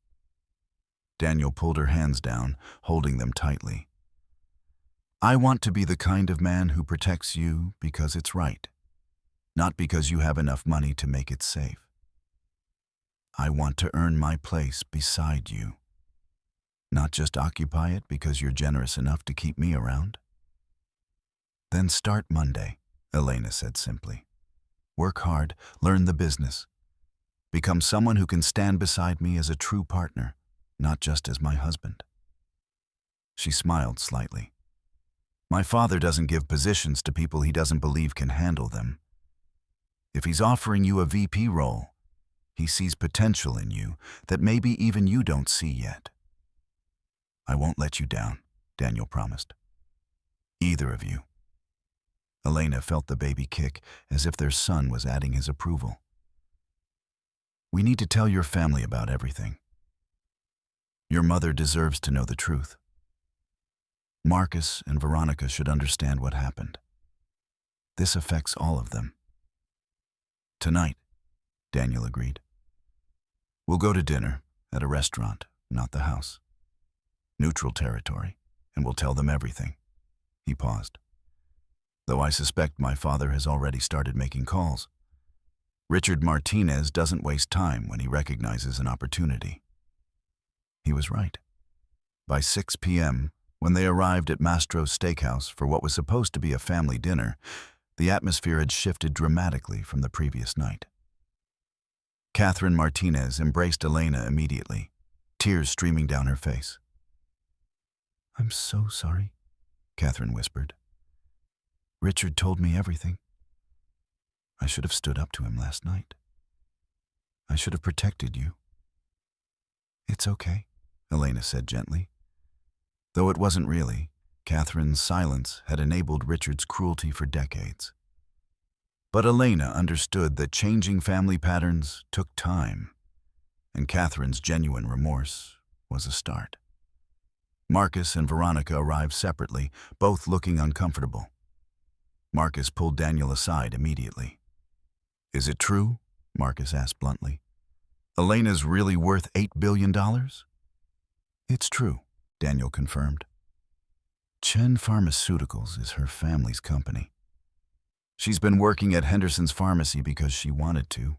Speaker 1: Daniel pulled her hands down, holding them tightly. I want to be the kind of man who protects you because it's right, not because you have enough money to make it safe. I want to earn my place beside you, not just occupy it because you're generous enough to keep me around. Then start Monday, Elena said simply. Work hard, learn the business. Become someone who can stand beside me as a true partner, not just as my husband. She smiled slightly. My father doesn't give positions to people he doesn't believe can handle them. If he's offering you a VP role, he sees potential in you that maybe even you don't see yet. I won't let you down, Daniel promised. Either of you. Elena felt the baby kick as if their son was adding his approval. We need to tell your family about everything. Your mother deserves to know the truth. Marcus and Veronica should understand what happened. This affects all of them. Tonight, Daniel agreed. We'll go to dinner at a restaurant, not the house. Neutral territory, and we'll tell them everything. He paused. Though I suspect my father has already started making calls. Richard Martinez doesn't waste time when he recognizes an opportunity. He was right. By 6 p.m., when they arrived at Mastro's Steakhouse for what was supposed to be a family dinner, the atmosphere had shifted dramatically from the previous night. Catherine Martinez embraced Elena immediately, tears streaming down her face. I'm so sorry, Catherine whispered. Richard told me everything. I should have stood up to him last night. I should have protected you. It's okay, Elena said gently. Though it wasn't really, Catherine's silence had enabled Richard's cruelty for decades. But Elena understood that changing family patterns took time, and Catherine's genuine remorse was a start. Marcus and Veronica arrived separately, both looking uncomfortable. Marcus pulled Daniel aside immediately. Is it true? Marcus asked bluntly. Elena's really worth $8 billion? It's true, Daniel confirmed. Chen Pharmaceuticals is her family's company. She's been working at Henderson's Pharmacy because she wanted to,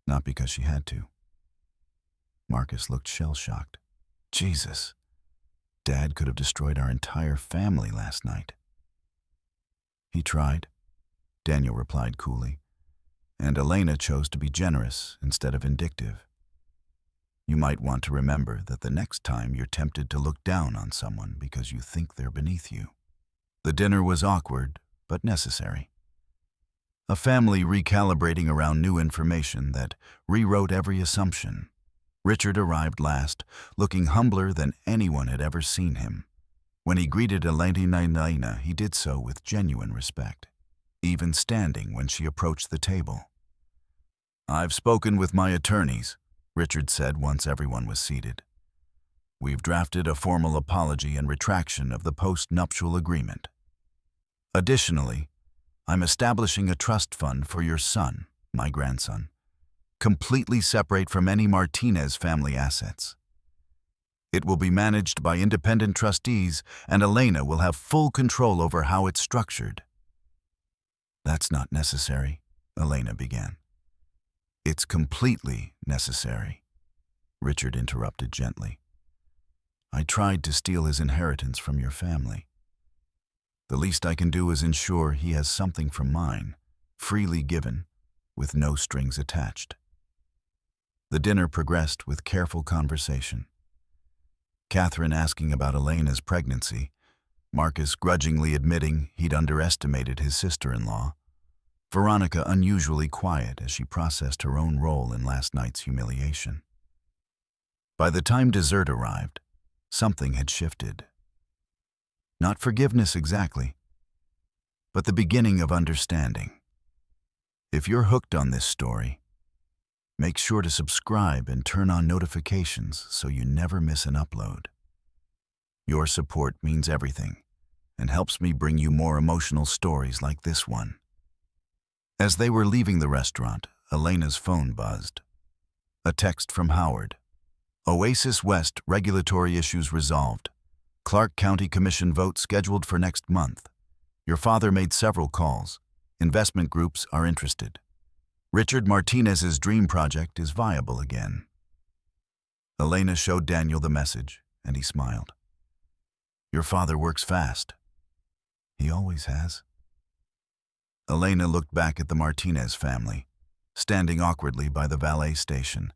Speaker 1: not because she had to. Marcus looked shell-shocked. Jesus, Dad could have destroyed our entire family last night. He tried, Daniel replied coolly, and Elena chose to be generous instead of vindictive. You might want to remember that the next time you're tempted to look down on someone because you think they're beneath you. The dinner was awkward, but necessary. A family recalibrating around new information that rewrote every assumption. Richard arrived last, looking humbler than anyone had ever seen him. When he greeted Elena, he did so with genuine respect, even standing when she approached the table. I've spoken with my attorneys, Richard said once everyone was seated. We've drafted a formal apology and retraction of the post-nuptial agreement. Additionally, I'm establishing a trust fund for your son, my grandson, completely separate from any Martinez family assets. It will be managed by independent trustees, and Elena will have full control over how it's structured. That's not necessary, Elena began. It's completely necessary, Richard interrupted gently. I tried to steal his inheritance from your family. The least I can do is ensure he has something from mine, freely given, with no strings attached. The dinner progressed with careful conversation. Catherine asking about Elena's pregnancy, Marcus grudgingly admitting he'd underestimated his sister-in-law, Veronica unusually quiet as she processed her own role in last night's humiliation. By the time dessert arrived, something had shifted. Not forgiveness exactly, but the beginning of understanding. If you're hooked on this story, Make sure to subscribe and turn on notifications so you never miss an upload. Your support means everything and helps me bring you more emotional stories like this one. As they were leaving the restaurant, Elena's phone buzzed. A text from Howard. Oasis West regulatory issues resolved. Clark County Commission vote scheduled for next month. Your father made several calls. Investment groups are interested. Richard Martinez's dream project is viable again. Elena showed Daniel the message, and he smiled. Your father works fast. He always has. Elena looked back at the Martinez family, standing awkwardly by the valet station,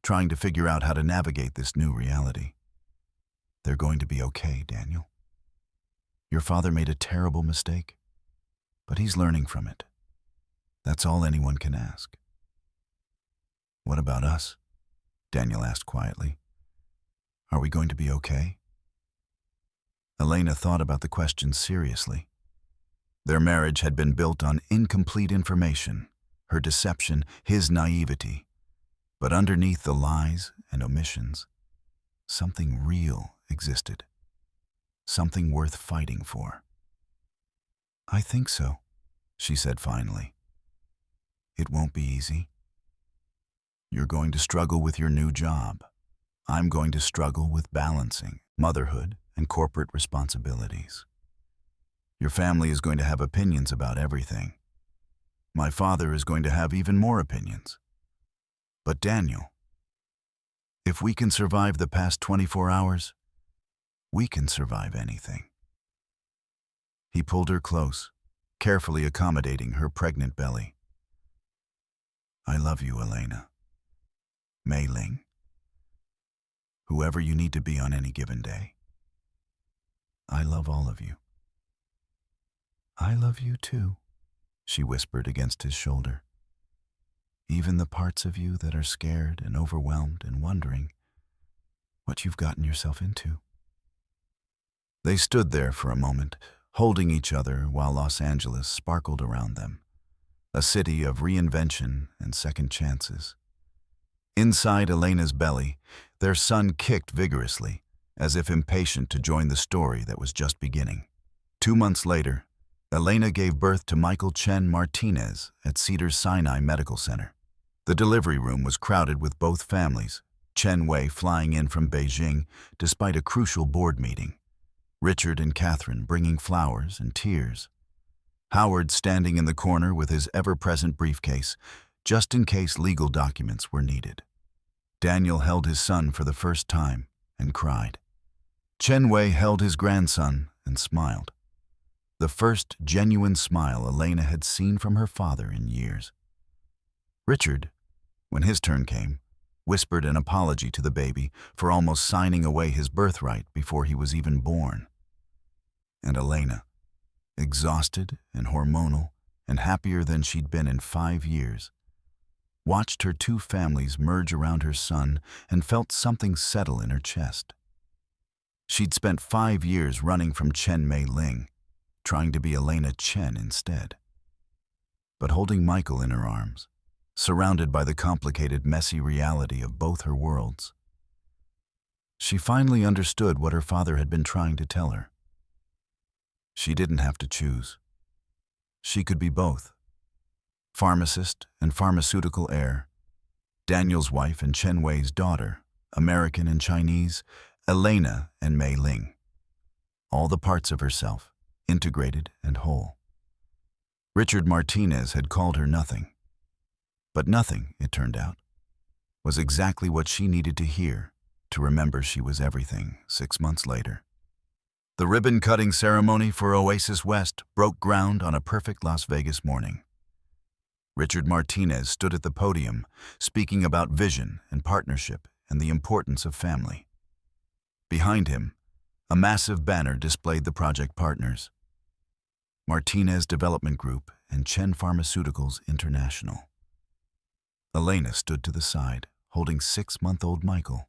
Speaker 1: trying to figure out how to navigate this new reality. They're going to be okay, Daniel. Your father made a terrible mistake, but he's learning from it. That's all anyone can ask. What about us? Daniel asked quietly. Are we going to be okay? Elena thought about the question seriously. Their marriage had been built on incomplete information, her deception, his naivety. But underneath the lies and omissions, something real existed. Something worth fighting for. I think so, she said finally. It won't be easy. You're going to struggle with your new job. I'm going to struggle with balancing motherhood and corporate responsibilities. Your family is going to have opinions about everything. My father is going to have even more opinions. But Daniel, if we can survive the past 24 hours, we can survive anything. He pulled her close, carefully accommodating her pregnant belly. I love you, Elena. Mei Ling. Whoever you need to be on any given day. I love all of you. I love you too, she whispered against his shoulder. Even the parts of you that are scared and overwhelmed and wondering what you've gotten yourself into. They stood there for a moment, holding each other while Los Angeles sparkled around them, a city of reinvention and second chances. Inside Elena's belly, their son kicked vigorously, as if impatient to join the story that was just beginning. 2 months later, Elena gave birth to Michael Chen Martinez at Cedars-Sinai Medical Center. The delivery room was crowded with both families, Chen Wei flying in from Beijing despite a crucial board meeting, Richard and Catherine bringing flowers and tears, Howard standing in the corner with his ever-present briefcase, just in case legal documents were needed. Daniel held his son for the first time and cried. Chen Wei held his grandson and smiled. The first genuine smile Elena had seen from her father in years. Richard, when his turn came, whispered an apology to the baby for almost signing away his birthright before he was even born. And Elena, exhausted and hormonal and happier than she'd been in 5 years, watched her 2 families merge around her son and felt something settle in her chest. She'd spent 5 years running from Chen Mei Ling, trying to be Elena Chen instead. But holding Michael in her arms, surrounded by the complicated, messy reality of both her worlds, she finally understood what her father had been trying to tell her. She didn't have to choose. She could be both. Pharmacist and pharmaceutical heir, Daniel's wife and Chen Wei's daughter, American and Chinese, Elena and Mei Ling. All the parts of herself, integrated and whole. Richard Martinez had called her nothing. But nothing, it turned out, was exactly what she needed to hear to remember she was everything 6 months later. The ribbon-cutting ceremony for Oasis West broke ground on a perfect Las Vegas morning. Richard Martinez stood at the podium, speaking about vision and partnership and the importance of family. Behind him, a massive banner displayed the project partners: Martinez Development Group and Chen Pharmaceuticals International. Elena stood to the side, holding 6-month-old Michael,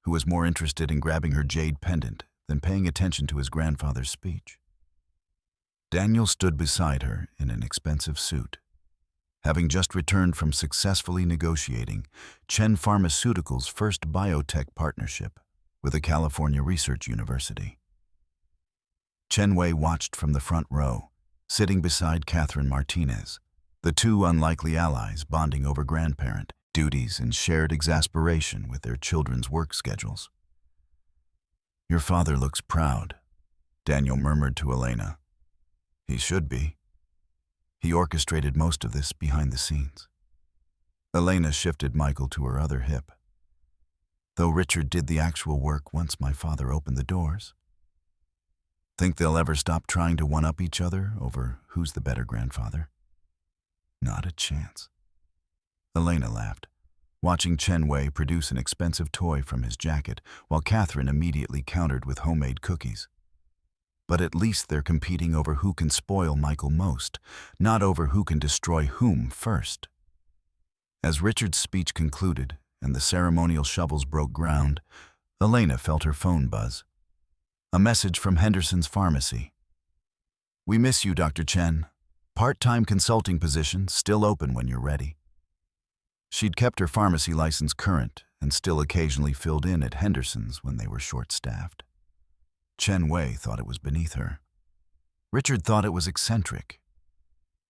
Speaker 1: who was more interested in grabbing her jade pendant than paying attention to his grandfather's speech. Daniel stood beside her in an expensive suit, having just returned from successfully negotiating Chen Pharmaceuticals' first biotech partnership with a California research university. Chen Wei watched from the front row, sitting beside Catherine Martinez, the two unlikely allies bonding over grandparent duties and shared exasperation with their children's work schedules. "Your father looks proud," Daniel murmured to Elena. "He should be. He orchestrated most of this behind the scenes." Elena shifted Michael to her other hip. "Though Richard did the actual work once my father opened the doors. Think they'll ever stop trying to one-up each other over who's the better grandfather? Not a chance." Elena laughed, watching Chen Wei produce an expensive toy from his jacket, while Catherine immediately countered with homemade cookies. But at least they're competing over who can spoil Michael most, not over who can destroy whom first. As Richard's speech concluded and the ceremonial shovels broke ground, Elena felt her phone buzz. A message from Henderson's Pharmacy. "We miss you, Dr. Chen. Part-time consulting position still open when you're ready." She'd kept her pharmacy license current and still occasionally filled in at Henderson's when they were short-staffed. Chen Wei thought it was beneath her. Richard thought it was eccentric.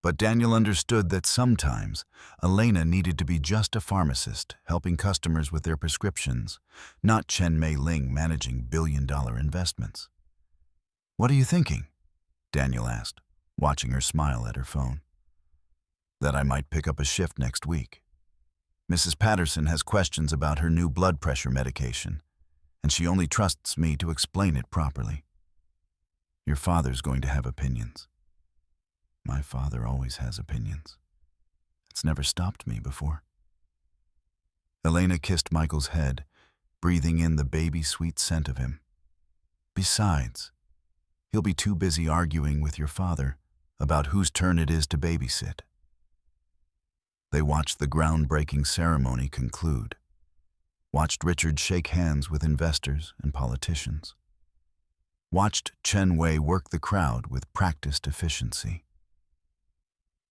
Speaker 1: But Daniel understood that sometimes Elena needed to be just a pharmacist helping customers with their prescriptions, not Chen Mei Ling managing billion-dollar investments. "What are you thinking?" Daniel asked, watching her smile at her phone. "That I might pick up a shift next week. Mrs. Patterson has questions about her new blood pressure medication, and she only trusts me to explain it properly. Your father's going to have opinions." "My father always has opinions. It's never stopped me before." Elena kissed Michael's head, breathing in the baby-sweet scent of him. "Besides, he'll be too busy arguing with your father about whose turn it is to babysit." They watched the groundbreaking ceremony conclude, watched Richard shake hands with investors and politicians, watched Chen Wei work the crowd with practiced efficiency.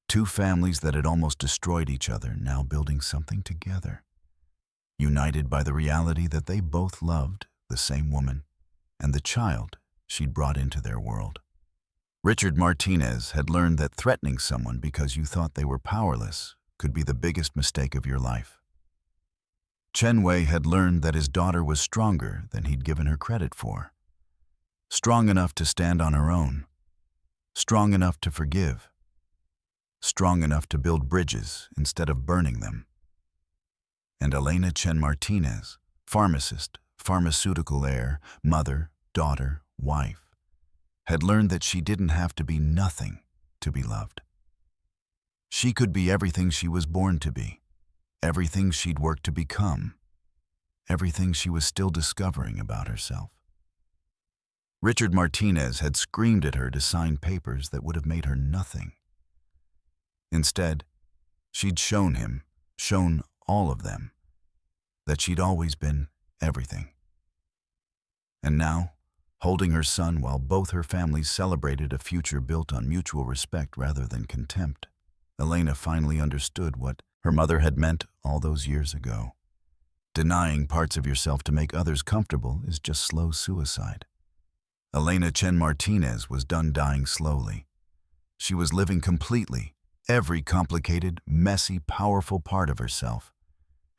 Speaker 1: Two families that had almost destroyed each other now building something together, united by the reality that they both loved the same woman and the child she'd brought into their world. Richard Martinez had learned that threatening someone because you thought they were powerless could be the biggest mistake of your life. Chen Wei had learned that his daughter was stronger than he'd given her credit for. Strong enough to stand on her own. Strong enough to forgive. Strong enough to build bridges instead of burning them. And Elena Chen Martinez, pharmacist, pharmaceutical heir, mother, daughter, wife, had learned that she didn't have to be nothing to be loved. She could be everything she was born to be, everything she'd worked to become, everything she was still discovering about herself. Richard Martinez had screamed at her to sign papers that would have made her nothing. Instead, she'd shown him, shown all of them, that she'd always been everything. And now, holding her son while both her families celebrated a future built on mutual respect rather than contempt, Elena finally understood what her mother had meant all those years ago. Denying parts of yourself to make others comfortable is just slow suicide. Elena Chen Martinez was done dying slowly. She was living completely, every complicated, messy, powerful part of herself,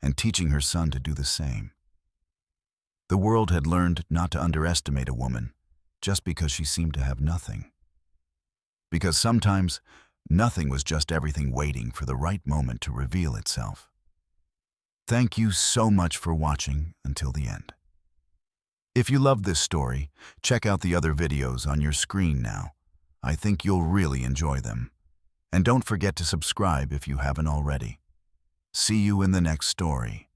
Speaker 1: and teaching her son to do the same. The world had learned not to underestimate a woman just because she seemed to have nothing. Because sometimes, nothing was just everything waiting for the right moment to reveal itself. Thank you so much for watching until the end. If you loved this story, check out the other videos on your screen now. I think you'll really enjoy them. And don't forget to subscribe if you haven't already. See you in the next story.